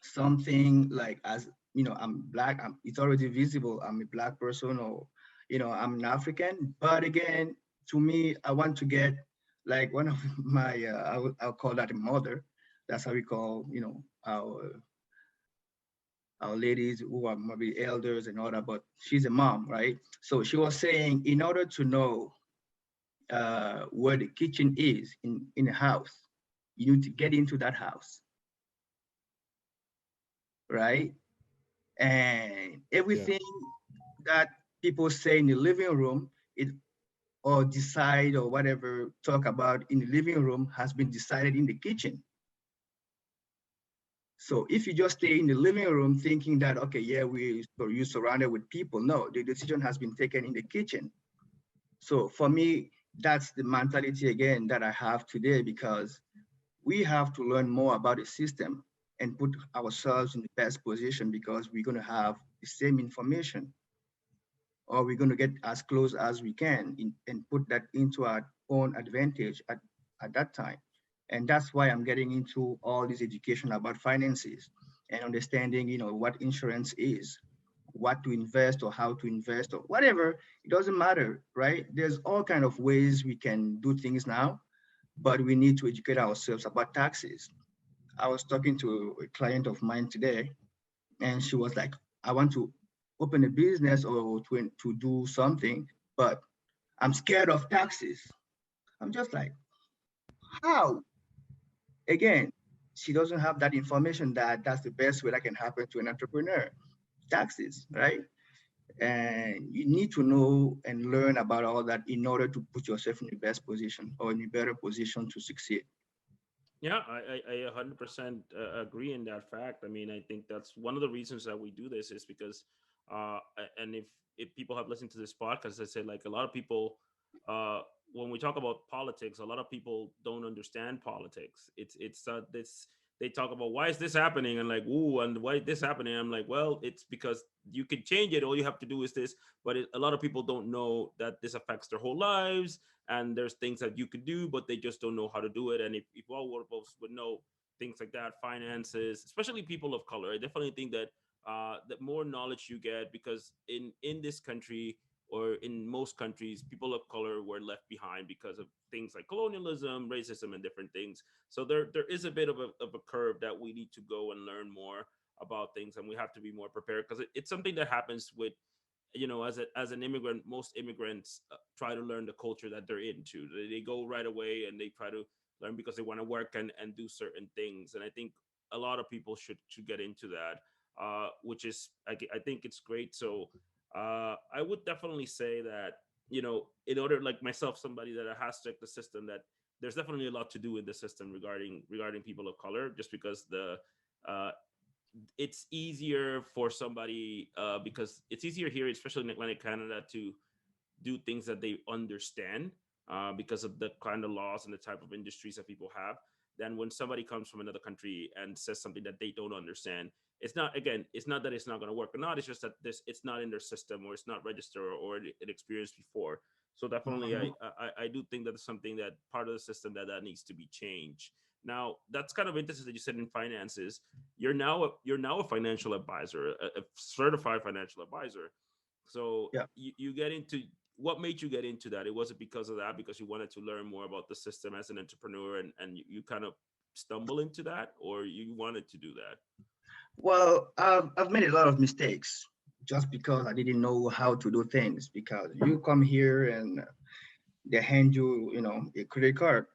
something like, as I'm black. It's already visible. I'm a black person, or I'm an African. But again, to me, I want to get like one of my I'll call that a mother. That's how we call our ladies who are maybe elders and all that. But she's a mom, right? So she was saying, in order to know where the kitchen is in a house, you need to get into that house, right? And
Yeah.
everything that people say in the living room, it or decide or whatever talk about in the living room has been decided in the kitchen. So if you just stay in the living room thinking that, okay, yeah, you surrounded with people, no, the decision has been taken in the kitchen. So for me, That's the mentality again that I have today, because we have to learn more about the system and put ourselves in the best position, because we're going to have the same information, or we're going to get as close as we can and put that into our own advantage at that time. And that's why I'm getting into all this education about finances and understanding, what insurance is, what to invest or how to invest or whatever. It doesn't matter, right? There's all kind of ways we can do things now, but we need to educate ourselves about taxes. I was talking to a client of mine today, and she was like, I want to open a business or to do something, but I'm scared of taxes. I'm just like, how? Again, she doesn't have that information that that's the best way that can happen to an entrepreneur. Taxes, right? And you need to know and learn about all that in order to put yourself in the best position or in a better position to succeed.
Yeah, I 100% agree in that fact. I mean, I think that's one of the reasons that we do this is because, and if people have listened to this podcast, I say like a lot of people, uh, when we talk about politics, a lot of people don't understand politics. It's this they talk about why is this happening and like ooh and why is this happening. I'm like, well, it's because you can change it. All you have to do is this, but a lot of people don't know that this affects their whole lives and there's things that you could do but they just don't know how to do it. And if all of us would know things like that, finances, especially people of color, I definitely think that the more knowledge you get, because in this country or in most countries, people of color were left behind because of things like colonialism, racism, and different things. So there is a bit of a curve that we need to go and learn more about things, and we have to be more prepared because it's something that happens with, as an immigrant. Most immigrants try to learn the culture that they're into. They go right away and they try to learn because they want to work and do certain things. And I think a lot of people should get into that, which is I think it's great. So I would definitely say that, in order, like myself, somebody that has checked the system, that there's definitely a lot to do in the system regarding people of color, just because uh, it's easier for somebody, because it's easier here, especially in Atlantic Canada, to do things that they understand, because of the kind of laws and the type of industries that people have, than when somebody comes from another country and says something that they don't understand. It's not, again, it's not that it's not going to work or not. It's just that this it's not in their system, or it's not registered, or it experienced before. So definitely,
Mhm.
I do think that's something, that part of the system that needs to be changed. Now, that's kind of interesting that you said in finances. You're now a financial advisor, a certified financial advisor. So
Yeah.
you get into, what made you get into that? It wasn't because of that, because you wanted to learn more about the system as an entrepreneur, and you kind of stumble into that, or you wanted to do that?
Well, I've made a lot of mistakes just because I didn't know how to do things. Because you come here and they hand you, a credit card.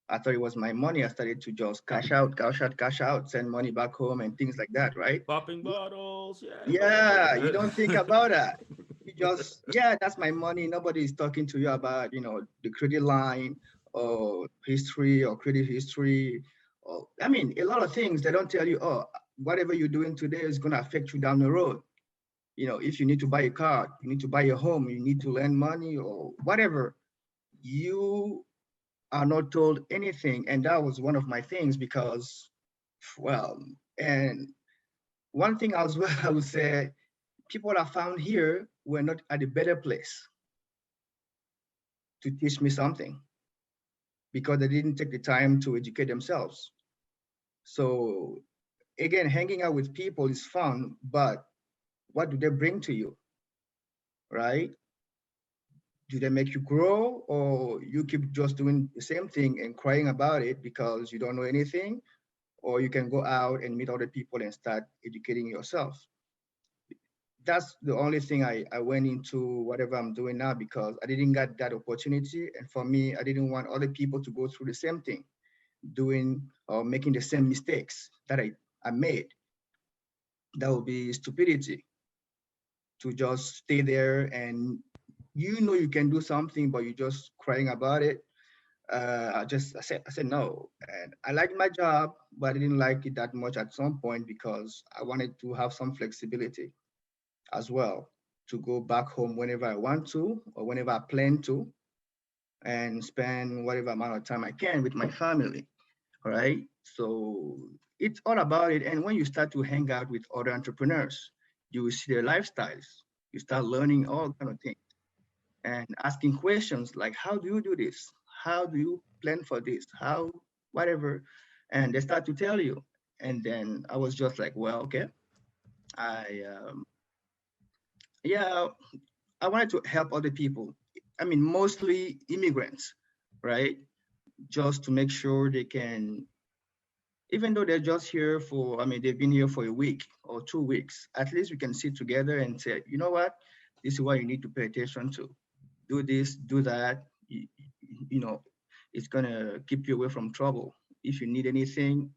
I thought it was my money. I started to just cash out, cash out, cash out, send money back home and things like that, right?
Popping bottles, yeah, I remember
Yeah, you don't think
that.
about that. You just, yeah, that's my money. Nobody is talking to you about, the credit line or history or credit history. Or, I mean, a lot of things they don't tell you, oh, whatever you're doing today is going to affect you down the road. If you need to buy a car, you need to buy a home, you need to lend money or whatever, you are not told anything. And that was one of my things because, well, and one thing as well, I would say people I found here were not at a better place to teach me something because they didn't take the time to educate themselves. So again, hanging out with people is fun, but what do they bring to you, right? Do they make you grow, or you keep just doing the same thing and crying about it because you don't know anything? Or you can go out and meet other people and start educating yourself. That's the only thing I went into whatever I'm doing now, because I didn't get that opportunity. And for me, I didn't want other people to go through the same thing, doing or making the same mistakes that I made. That would be stupidity to just stay there and you can do something, but you're just crying about it. I said no. And I liked my job, but I didn't like it that much at some point because I wanted to have some flexibility as well to go back home whenever I want to or whenever I plan to. and spend whatever amount of time I can with my family. All right. So it's all about it. And when you start to hang out with other entrepreneurs, you will see their lifestyles. You start learning all kind of things and asking questions like, how do you do this? How do you plan for this? How, whatever. And they start to tell you. And then I was just like, well, okay. I, yeah, I wanted to help other people. I mean, mostly immigrants, right? Just to make sure they can, even though they're just here for, I mean, they've been here for a week or 2 weeks, at least we can sit together and say, you know what, this is what you need to pay attention to. Do this, do that. You know, it's gonna keep you away from trouble. If you need anything,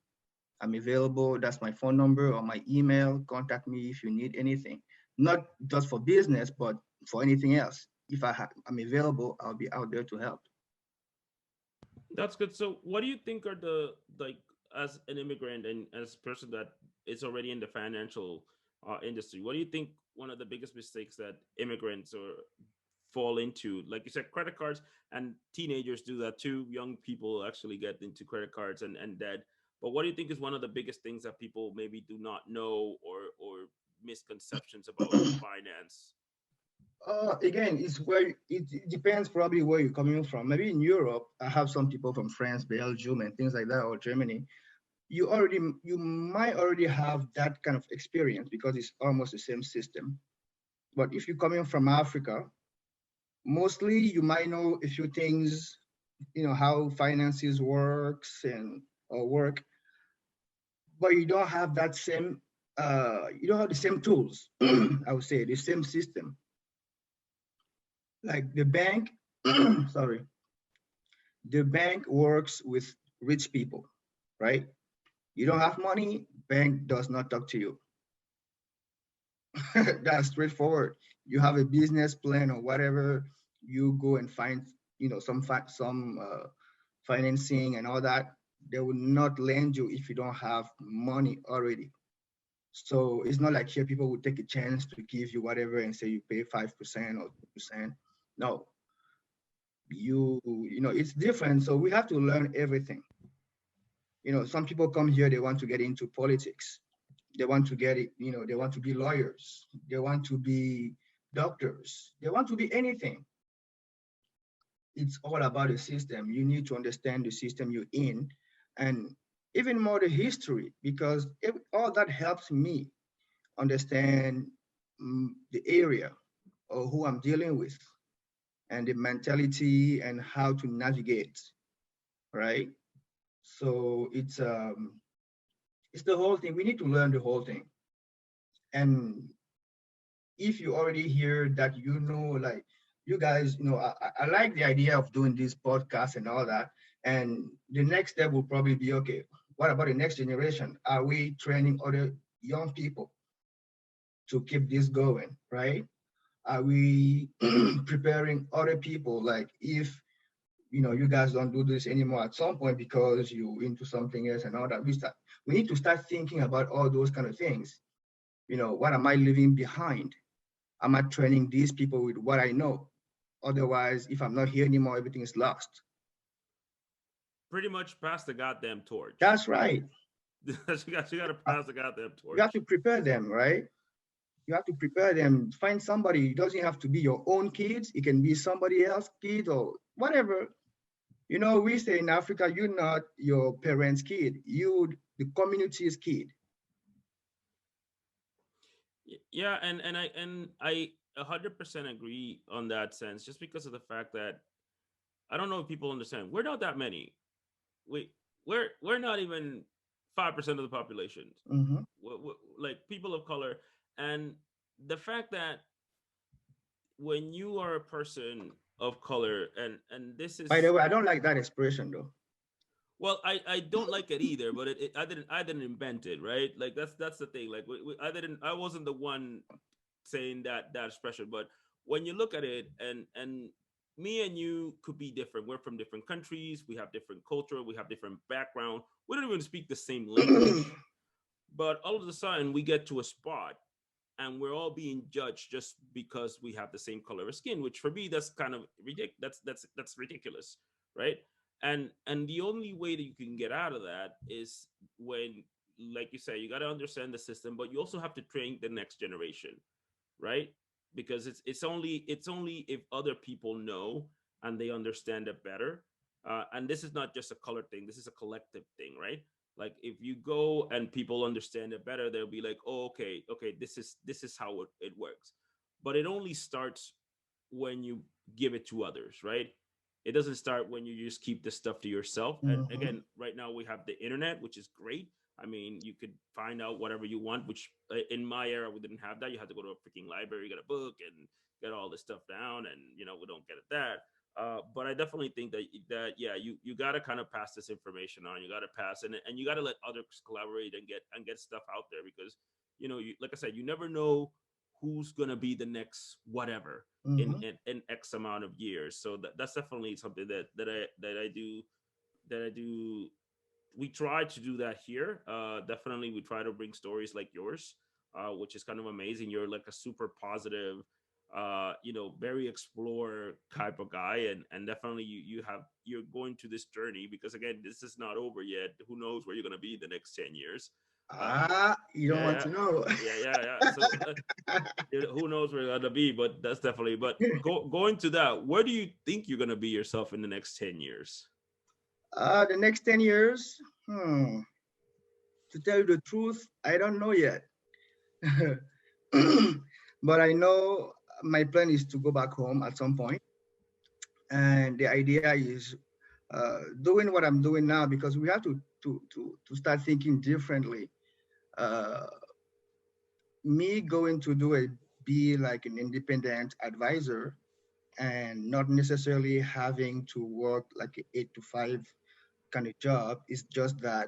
I'm available. That's my phone number or my email. Contact me if you need anything. Not just for business, but for anything else. If I'm available, I'll be out there to help.
That's good. So, what do you think are the, like, as an immigrant and as a person that is already in the financial industry? What do you think one of the biggest mistakes that immigrants or fall into? Like you said, credit cards, and teenagers do that too. Young people actually get into credit cards and debt. But what do you think is one of the biggest things that people maybe do not know, or misconceptions about finance?
Again, it's where it depends probably where you're coming from. Maybe in Europe, I have some people from France, Belgium, and things like that, or Germany. You might already have that kind of experience because it's almost the same system. But if you're coming from Africa, mostly you might know a few things, how finances works and or work, but you don't have that same you don't have the same tools. I would say the same system. Like the bank, sorry, the bank works with rich people, right? You don't have money, bank does not talk to you. That's straightforward. You have a business plan or whatever, you go and find, some financing and all that. They will not lend you if you don't have money already. So it's not like here people will take a chance to give you whatever and say you pay 5% or 2%. No, it's different. So we have to learn everything. Some people come here, they want to get into politics. They want to get it, they want to be lawyers. They want to be doctors. They want to be anything. It's all about the system. You need to understand the system you're in, and even more the history, because all that helps me understand the area or who I'm dealing with and the mentality and how to navigate, right? So it's the whole thing. We need to learn the whole thing. And if you already hear that, like you guys, I like the idea of doing this podcast and all that. And the next step will probably be, okay, what about the next generation? Are we training other young people to keep this going, right? Are we preparing other people? Like if, you guys don't do this anymore at some point because you're into something else and all that, we need to start thinking about all those kind of things. What am I leaving behind? Am I training these people with what I know? Otherwise, if I'm not here anymore, everything is lost.
Pretty much pass the goddamn torch.
That's right.
You got to pass the goddamn torch.
You have to prepare them, right? You have to prepare them. Find somebody. It doesn't have to be your own kids. It can be somebody else's kid or whatever. We say in Africa, you're not your parents' kid. You, the community's kid.
Yeah, and I 100% agree on that sense. Just because of the fact that I don't know if people understand, we're not that many. We're not even 5% of the population.
Mm-hmm.
Like people of color, and the fact that when you are a person of color, and this is,
by the way, I don't like that expression though.
Well, I don't like it either, but I didn't invent it, right? Like that's the thing. Like I wasn't the one saying that expression, but when you look at it, and me and you could be different. We're from different countries. We have different culture. We have different background. We don't even speak the same language. But all of a sudden, we get to a spot, and we're all being judged just because we have the same color of skin, which for me that's kind of that's ridiculous, right? And the only way that you can get out of that is when, like you say, you got to understand the system, but you also have to train the next generation, right? Because it's only if other people know and they understand it better. And this is not just a color thing, this is a collective thing, right? Like if you go and people understand it better, they'll be like, oh, okay, this is how it works. But it only starts when you give it to others, right? It doesn't start when you just keep the stuff to yourself. And
Mm-hmm.
again, right now we have the internet, which is great. I mean, you could find out whatever you want, which in my era we didn't have that. You had to go to a freaking library, get a book, and get all this stuff down. And we don't get it that. But I definitely think that yeah, you got to kind of pass this information on. You got to pass, and you got to let others collaborate and get stuff out there, because like I said, you never know who's gonna be the next whatever in
Mm-hmm.
X amount of years. So that's definitely something that I do. We try to do that here. Definitely, we try to bring stories like yours, which is kind of amazing. You're like a super positive, very explorer type of guy, and definitely you're going to this journey, because again, this is not over yet. Who knows where you're gonna be the next 10 years? Uh,
You don't
yeah,
want
yeah,
to know.
yeah. So who knows where you're gonna be? But that's definitely. But going to that, where do you think you're gonna be yourself in the next 10 years?
The next 10 years, hmm, to tell you the truth, I don't know yet. But I know my plan is to go back home at some point. And the idea is doing what I'm doing now, because we have to start thinking differently. Uh, Me going to do a be like an independent advisor and not necessarily having to work like an 8 to 5 kind of job is just that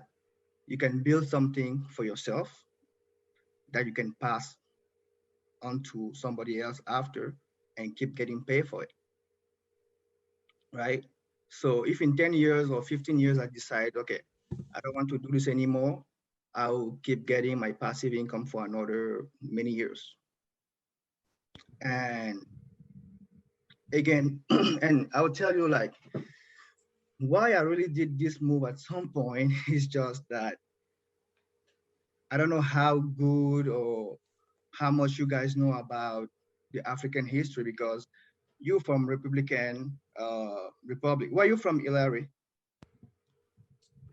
you can build something for yourself that you can pass on to somebody else after and keep getting paid for it, right? So if in 10 years or 15 years I decide, okay, I don't want to do this anymore, I'll keep getting my passive income for another many years. And again, and I'll tell you like why I really did this move at some point is just that I don't know how good or how much you guys know about the African history, because you from Republican Republic. Where are you from, Hilary?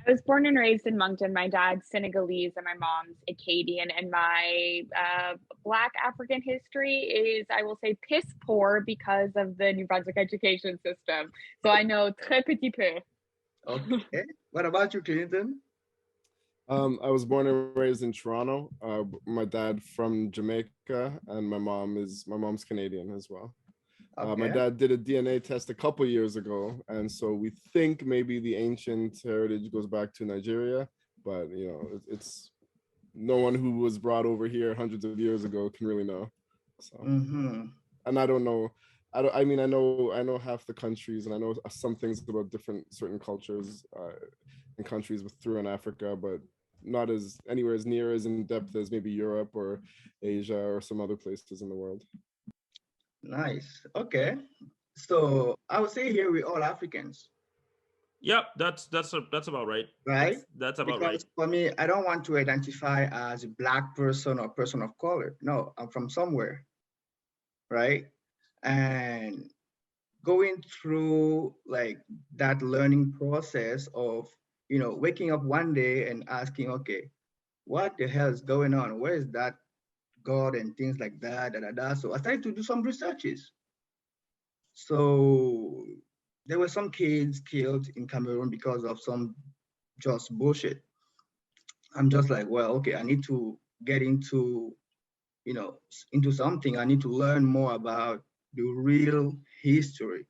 I was born and raised in Moncton. My dad's Senegalese and my mom's Acadian. And my Black African history is, I will say, piss poor because of the New Brunswick education system. So I know très petit peu.
Okay. What about you, Clinton?
I was born and raised in Toronto. My dad from Jamaica, and my mom's Canadian as well. My
Okay.
dad did a DNA test a couple years ago, and so we think maybe the ancient heritage goes back to Nigeria, but it's no one who was brought over here hundreds of years ago can really know. So,
Mm-hmm.
and I don't know. I mean, I know half the countries, and I know some things about certain cultures and countries through in Africa, but not as anywhere as near as in depth as maybe Europe or Asia or some other places in the world.
Nice. Okay. So I would say here we're all Africans,
Yep, that's about right.
right?
That's about right.
Because for me, I don't want to identify as a Black person or person of color. No, I'm from somewhere, right? And going through like that learning process of, waking up one day and asking, okay, what the hell is going on? Where is that God and things like that, da, da, da. So I started to do some researches. So there were some kids killed in Cameroon because of some just bullshit. I'm just like, well, okay, I need to get into something. I need to learn more about the real history,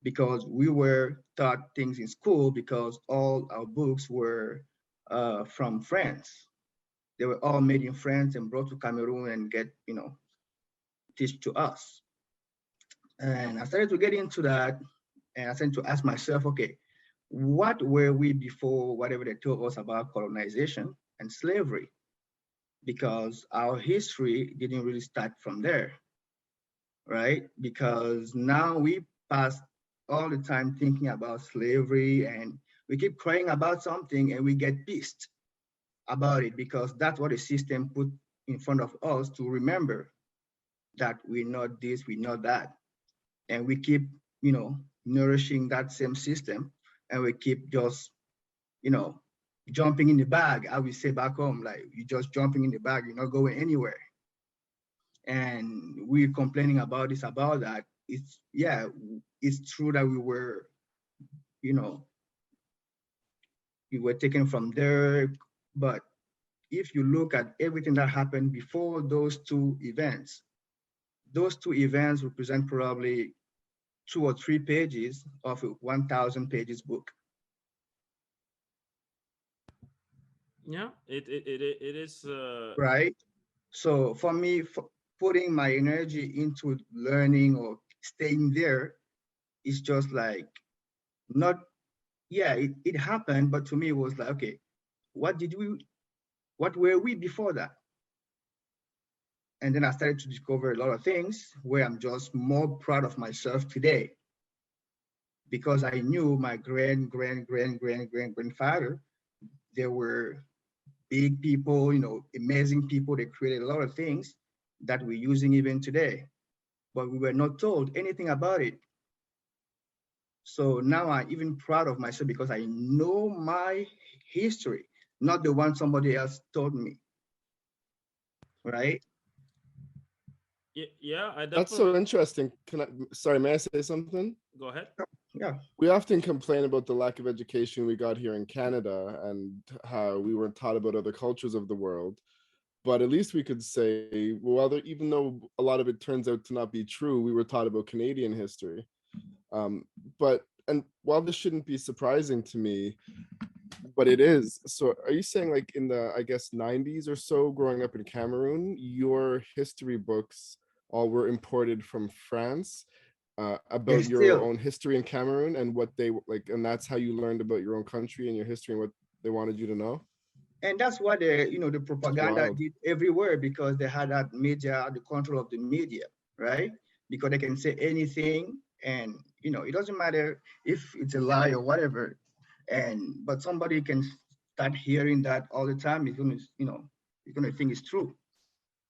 because we were taught things in school because all our books were from France. They were all made in France and brought to Cameroon and teach to us. And I started to get into that, and I started to ask myself, okay, what were we before whatever they told us about colonization and slavery? because our history didn't really start from there, right? Because now we pass all the time thinking about slavery, and we keep crying about something and we get pissed about it because that's what the system put in front of us to remember that we're not this, we're not that. And we keep, nourishing that same system, and we keep just, you know, jumping in the bag, I would say back home, like you're just jumping in the bag, you're not going anywhere. And we're complaining about this, about that. It's, yeah, it's true that you know, we were taken from there. But if you look at everything that happened before those two events represent probably 2 or 3 pages of a 1,000 pages book.
Yeah, it is.
Right? So for me, putting my energy into learning or staying there is just like not, yeah, it happened, but to me it was like, okay, what did we, what were we before that? And then I started to discover a lot of things where I'm just more proud of myself today because I knew my grandfather, they were big people, amazing people. They created a lot of things that we're using even today, but we were not told anything about it. So now I'm even proud of myself because I know my history, not the one somebody else told me, right?
Yeah, I
That's so
definitely.
interesting. Sorry, may I say something?
Go ahead.
Yeah.
We often complain about the lack of education we got here in Canada and how we weren't taught about other cultures of the world. But at least we could say, well, even though a lot of it turns out to not be true, we were taught about Canadian history. And while this shouldn't be surprising to me, but it is. So are you saying like in the, I guess, 90s or so, growing up in Cameroon, your history books all were imported from France
They
about your
still,
own history in Cameroon and what they like, and that's how you learned about your own country and your history and what they wanted you to know?
and that's what the
It's
propaganda
wild.
did everywhere because they had that media, the control of the media, right? Because they can say anything, and it doesn't matter if it's a lie or whatever. And but somebody can start hearing that all the time. It's gonna think it's true.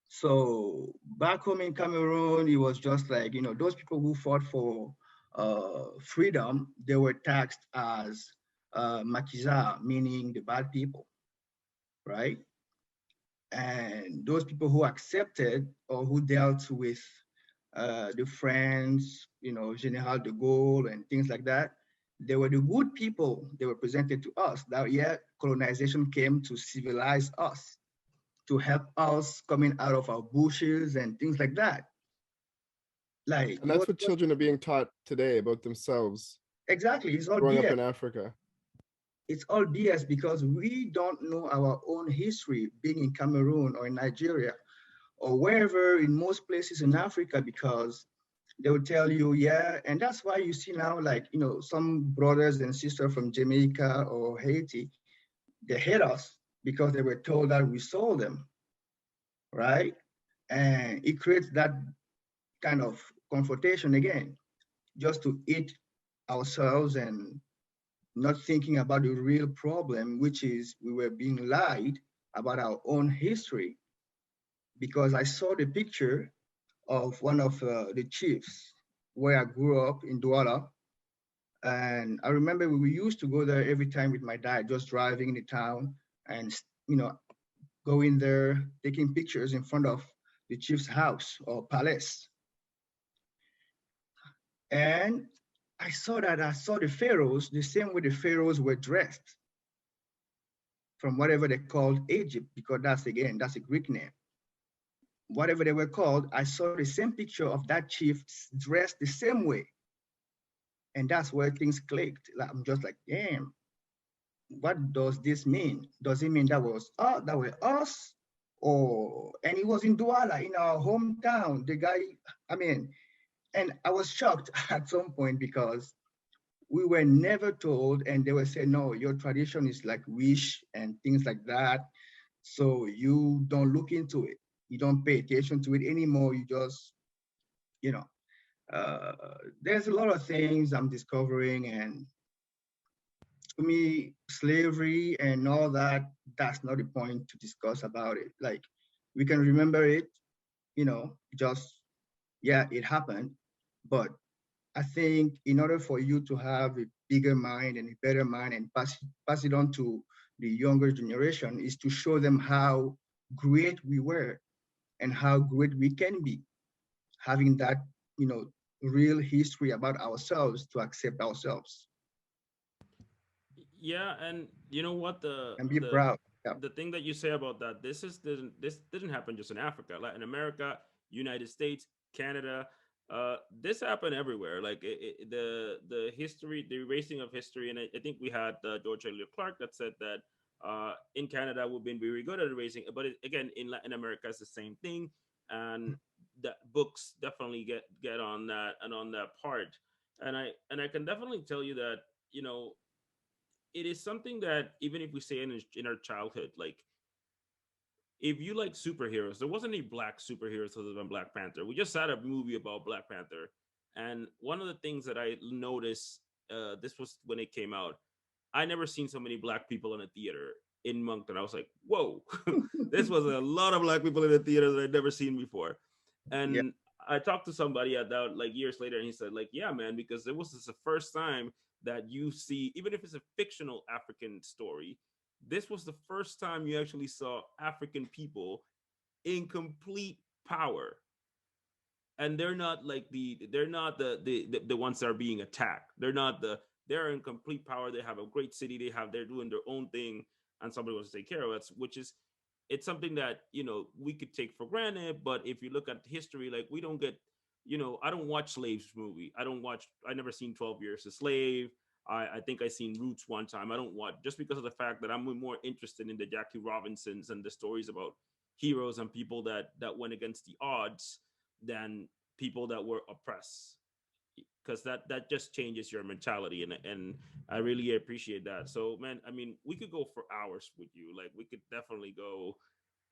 So back home in Cameroon, it was just like those people who fought for freedom. They were taxed as makiza, meaning the bad people, right? And those people who accepted or who dealt with the French, General de Gaulle and things like that, they were the good people. They were presented to us. That yeah, colonization came to civilize us, to help us coming out of our bushes and things like that. Like
And that's what children are being taught today about themselves,
exactly, it's all
growing up
BS.
in Africa.
It's all BS because we don't know our own history being in Cameroon or in Nigeria or wherever in most places in Africa because they will tell you, yeah, and that's why you see now, like, some brothers and sisters from Jamaica or Haiti, they hate us because they were told that we sold them, right? And it creates that kind of confrontation again, just to eat ourselves and not thinking about the real problem, which is we were being lied about our own history. Because I saw the picture of one of the chiefs where I grew up in Douala. And I remember we used to go there every time with my dad, just driving in the town and, going there, taking pictures in front of the chief's house or palace. And I saw the pharaohs the same way the pharaohs were dressed from whatever they called Egypt, because that's a Greek name. Whatever they were called, I saw the same picture of that chief dressed the same way. And that's where things clicked. Like, I'm just like, damn, what does this mean? Does it mean that were us? Or and it was in Douala, in our hometown. The guy, I mean, and I was shocked at some point because we were never told, and they were saying, no, your tradition is like wish and things like that. So you don't look into it. You don't pay attention to it anymore. You just, you know, uh, there's a lot of things I'm discovering, and to me, slavery and all that, that's not the point to discuss about it. Like, we can remember it, just, yeah, it happened. But I think in order for you to have a bigger mind and a better mind and pass it on to the younger generation is to show them how great we were and how great we can be, having that, you know, real history about ourselves to accept ourselves
Yeah, and you know what,
and be proud. Yeah.
the thing that you say about that, this didn't happen just in Africa, Latin America, United States, Canada. This happened everywhere. Like the history, the erasing of history, and I think we had George Elliott Clark that said that in Canada we've been very good at erasing, but again in Latin America it's the same thing, and that books definitely get on that and on that part, and I can definitely tell you that you know it is something that even if we say in our childhood, like if you like superheroes, there wasn't any black superheroes other than Black Panther. We just had a movie about Black Panther, and one of the things that I noticed, this was when it came out. I never seen so many black people in a theater in Moncton. I was like, whoa, this was a lot of black people in the theater that I'd never seen before.
Yeah.
And I talked to somebody at that like years later, and he said, like, yeah, man, because it was the first time that you see, even if it's a fictional African story, this was the first time you actually saw African people in complete power. And they're not like they're not the ones that are being attacked. They're in complete power. They have a great city. They're doing their own thing, and somebody wants to take care of it, which is it's something that we could take for granted. But if you look at history, like we don't get, I don't watch slaves movie. I never seen 12 Years a Slave. I think I seen Roots one time. I don't watch just because of the fact that I'm more interested in the Jackie Robinsons and the stories about heroes and people that went against the odds than people that were oppressed, because that just changes your mentality, and I really appreciate that. So man, I mean, we could go for hours with you. Like we could definitely go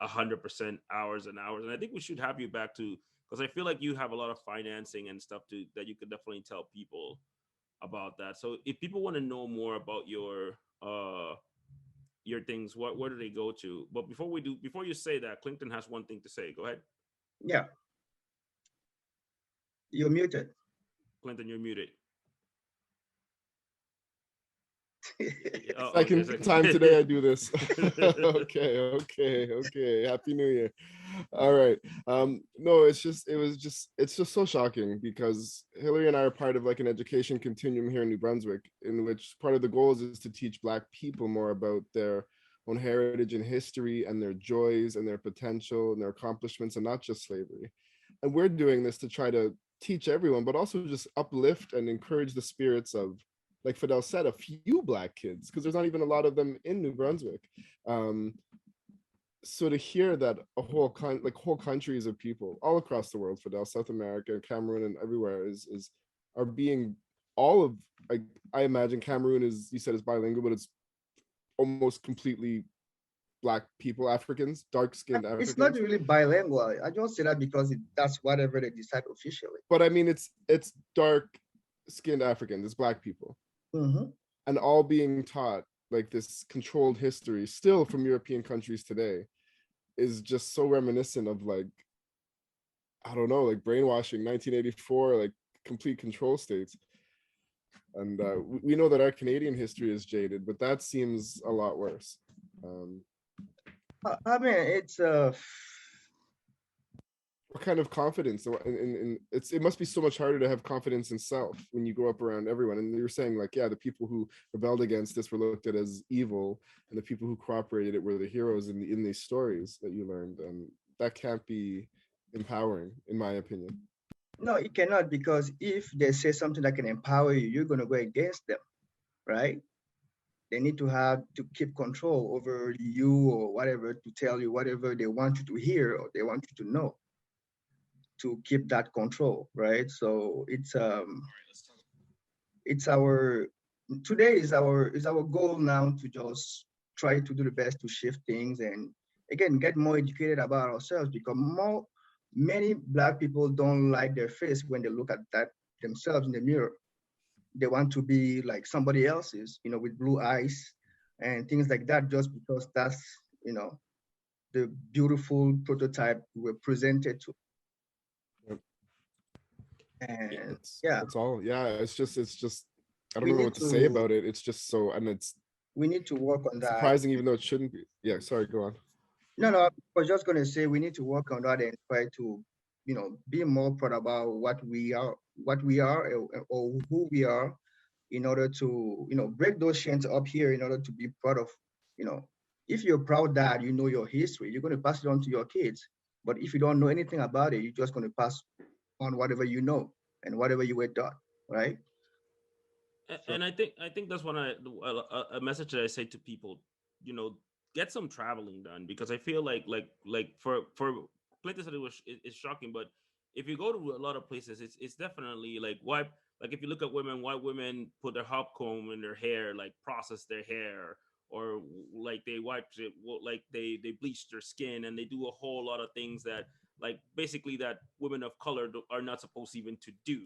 100% hours and hours, and I think we should have you back to, because I feel like you have a lot of financing and stuff to that you could definitely tell people about that. So if people want to know more about your things, where do they go to? But before you say that, Clinton has one thing to say. Go ahead.
Yeah. You're muted.
Clinton, you're muted. Okay,
Second time today I do this. Okay. Happy New Year. All right. No, it's just so shocking because Hillary and I are part of like an education continuum here in New Brunswick, in which part of the goals is to teach Black people more about their own heritage and history and their joys and their potential and their accomplishments, and not just slavery. And we're doing this to try to teach everyone, but also just uplift and encourage the spirits of, like Fidel said, a few Black kids, because there's not even a lot of them in New Brunswick. So to hear that a whole whole countries of people all across the world, Fidel, South America, Cameroon, and everywhere are being all of, like, I imagine Cameroon is, you said, is bilingual, but it's almost completely Black people, Africans, dark-skinned Africans.
It's not really bilingual. I don't say that because that's whatever they decide officially.
But I mean, it's dark-skinned Africans, it's Black people.
Mm-hmm.
And all being taught like this controlled history still from European countries today is just so reminiscent of, like, I don't know, like brainwashing, 1984, like complete control states. And we know that our Canadian history is jaded, but that seems a lot worse.
I mean, it's
what kind of confidence in it must be so much harder to have confidence in self when you grow up around everyone. And you're saying, like, yeah, the people who rebelled against this were looked at as evil, and the people who cooperated it were the heroes in these stories that you learned, and that can't be empowering, in my opinion.
no, it cannot, because if they say something that can empower you, you're going to go against them, right? They need to have to keep control over you or whatever, to tell you whatever they want you to hear or they want you to know, to keep that control, right? So it's our today is our goal now to just try to do the best to shift things and again, get more educated about ourselves, because many Black people don't like their face when they look at that themselves in the mirror. They want to be like somebody else's, with blue eyes and things like that, just because that's, you know, the beautiful prototype we're presented to.
Yep.
Yeah.
And
That's
yeah,
that's all. Yeah, it's just I don't
we
know
need
what to say
to
about it. It's just so, and it's
we need to work on that.
surprising even though it shouldn't be. Yeah, sorry, go on.
No, I was just going to say we need to work on that and try to, be more proud about what we are, or who we are, in order to, break those chains up here, in order to be proud of, you know, if you're proud that you know your history, you're going to pass it on to your kids. But if you don't know anything about it, you're just going to pass on whatever you know and whatever you were taught, right? So,
And I think that's one a message that I say to people, you know, get some traveling done, because I feel like for places that is shocking, but if you go to a lot of places, it's definitely like why, like if you look at women, why women put their hop comb in their hair, like process their hair, or like they wipe it, like they bleach their skin, and they do a whole lot of things that, like, basically that women of color are not supposed even to do.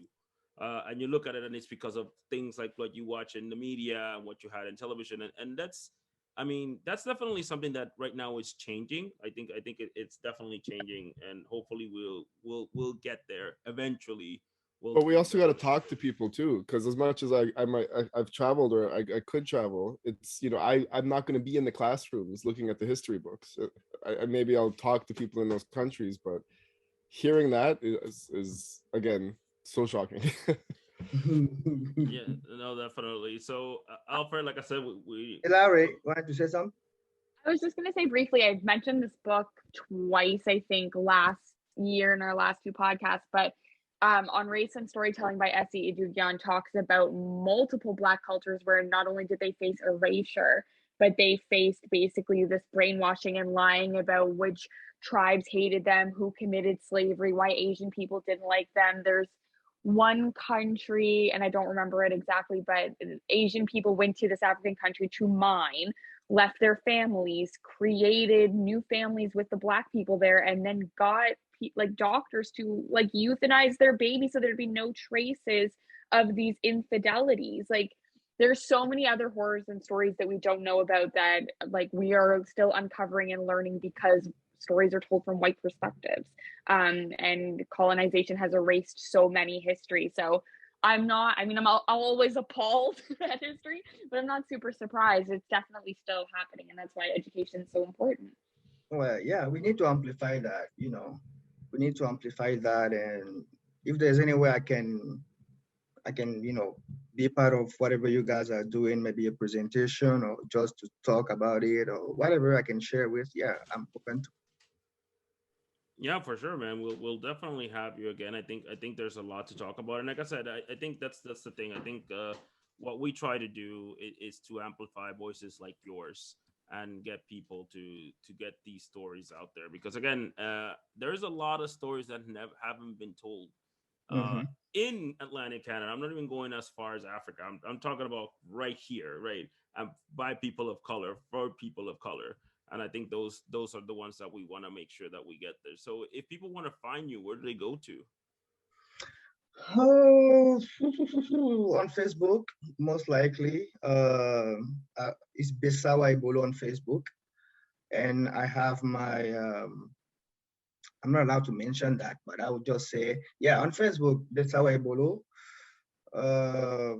And you look at it, and it's because of things like what you watch in the media and what you had in television, and that's, I mean, that's definitely something that right now is changing. It's definitely changing, and hopefully we'll get there eventually.
But we
We'll
also got to
definitely get
talk to people too, because as much as I've traveled, or I could travel, it's, I'm not going to be in the classrooms looking at the history books. Maybe I'll talk to people in those countries, but hearing that is again so shocking.
yeah, no, definitely. So Alfred, like I said, we
Larry, wanted to say something?
I was just going to say briefly, I've mentioned this book twice, I think, last year in our last two podcasts, but on Race and Storytelling by Essie Edugyan talks about multiple Black cultures where not only did they face erasure, but they faced basically this brainwashing and lying about which tribes hated them, who committed slavery, why Asian people didn't like them. There's one country, and I don't remember it exactly, but Asian people went to this African country to mine, left their families, created new families with the Black people there, and then got like doctors to like euthanize their babies so there'd be no traces of these infidelities. Like there's so many other horrors and stories that we don't know about that like we are still uncovering and learning because stories are told from white perspectives. And colonization has erased so many histories. So I'm always appalled at history, but I'm not super surprised. It's definitely still happening. And that's why education is so important.
Well, yeah, we need to amplify that, we need to amplify that. And if there's any way I can, be part of whatever you guys are doing, maybe a presentation or just to talk about it or whatever I can share with, yeah, I'm open to.
Yeah, for sure, man. We'll definitely have you again. I think there's a lot to talk about, and like I said, I think that's the thing. I think what we try to do is to amplify voices like yours and get people to get these stories out there, because again, there's a lot of stories that haven't been told uh,
Mm-hmm.
in Atlantic Canada. I'm not even going as far as Africa. I'm talking about right here, right? By people of color, for people of color. And I think those are the ones that we want to make sure that we get there. So if people want to find you, where do they go to?
Oh, on Facebook, most likely. It's Bessawa Ebolo on Facebook. And I have my, I'm not allowed to mention that, but I would just say, yeah, on Facebook, Bessawa Ebolo. Uh,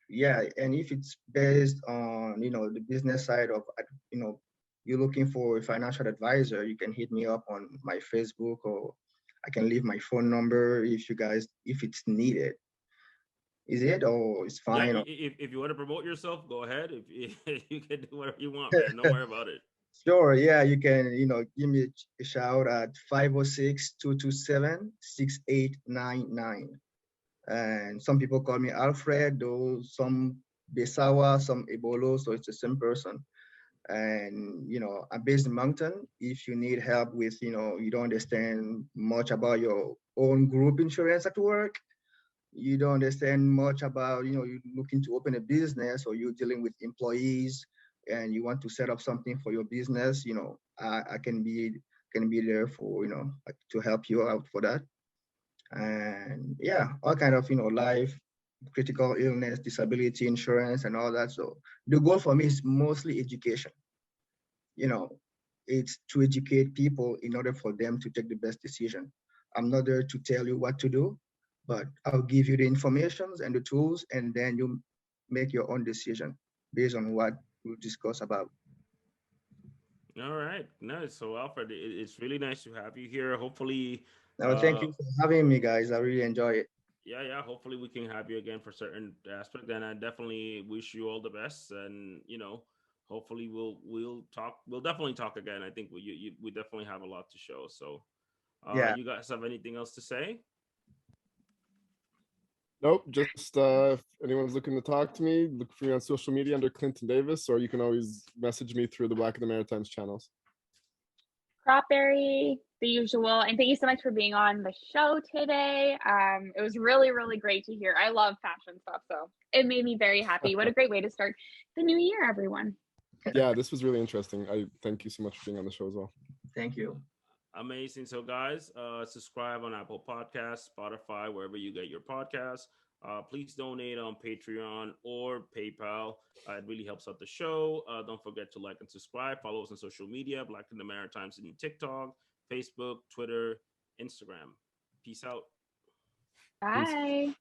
yeah, and if it's based on, the business side of, you know, you're looking for a financial advisor, you can hit me up on my Facebook, or I can leave my phone number if it's needed. Is it, or it's
Yeah,
fine?
if you want to promote yourself, go ahead. If you can do whatever you want, man. Don't worry about it.
Sure, yeah, you can, give me a shout at 506-227-6899. And some people call me Alfred, though some Bessawa, some Ebolo, so it's the same person. And I'm based in Moncton. If you need help with, you don't understand much about your own group insurance at work, you don't understand much about, you're looking to open a business, or you're dealing with employees, and you want to set up something for your business, I can be there for, like, to help you out for that. And yeah, all kind of, life, critical illness, disability insurance, and all that. So the goal for me is mostly education. you know, it's to educate people in order for them to take the best decision. I'm not there to tell you what to do, but I'll give you the informations and the tools, and then you make your own decision based on what we'll discuss about.
All right, nice. So Alfred, it's really nice to have you here. Hopefully,
Now, thank
uh,
you for having me, guys. I really enjoy it.
yeah. Hopefully, we can have you again for certain aspect. And I definitely wish you all the best. And hopefully, we'll talk. We'll definitely talk again. I think we definitely have a lot to show. So,
Yeah.
you guys have anything else to say?
Nope, just if anyone's looking to talk to me, look for me on social media under Clinton Davis, or you can always message me through the Black of the Maritimes channels.
Cropberry, the usual. And thank you so much for being on the show today. It was really, really great to hear. I love fashion stuff, so it made me very happy. What a great way to start the new year, everyone.
Yeah, this was really interesting. I thank you so much for being on the show as well.
Thank you.
Amazing. So, guys, subscribe on Apple Podcasts, Spotify, wherever you get your podcasts. Please donate on Patreon or PayPal. It really helps out the show. Don't forget to like and subscribe. Follow us on social media, Black in the Maritimes, in TikTok, Facebook, Twitter, Instagram. Peace out.
Peace.
Bye.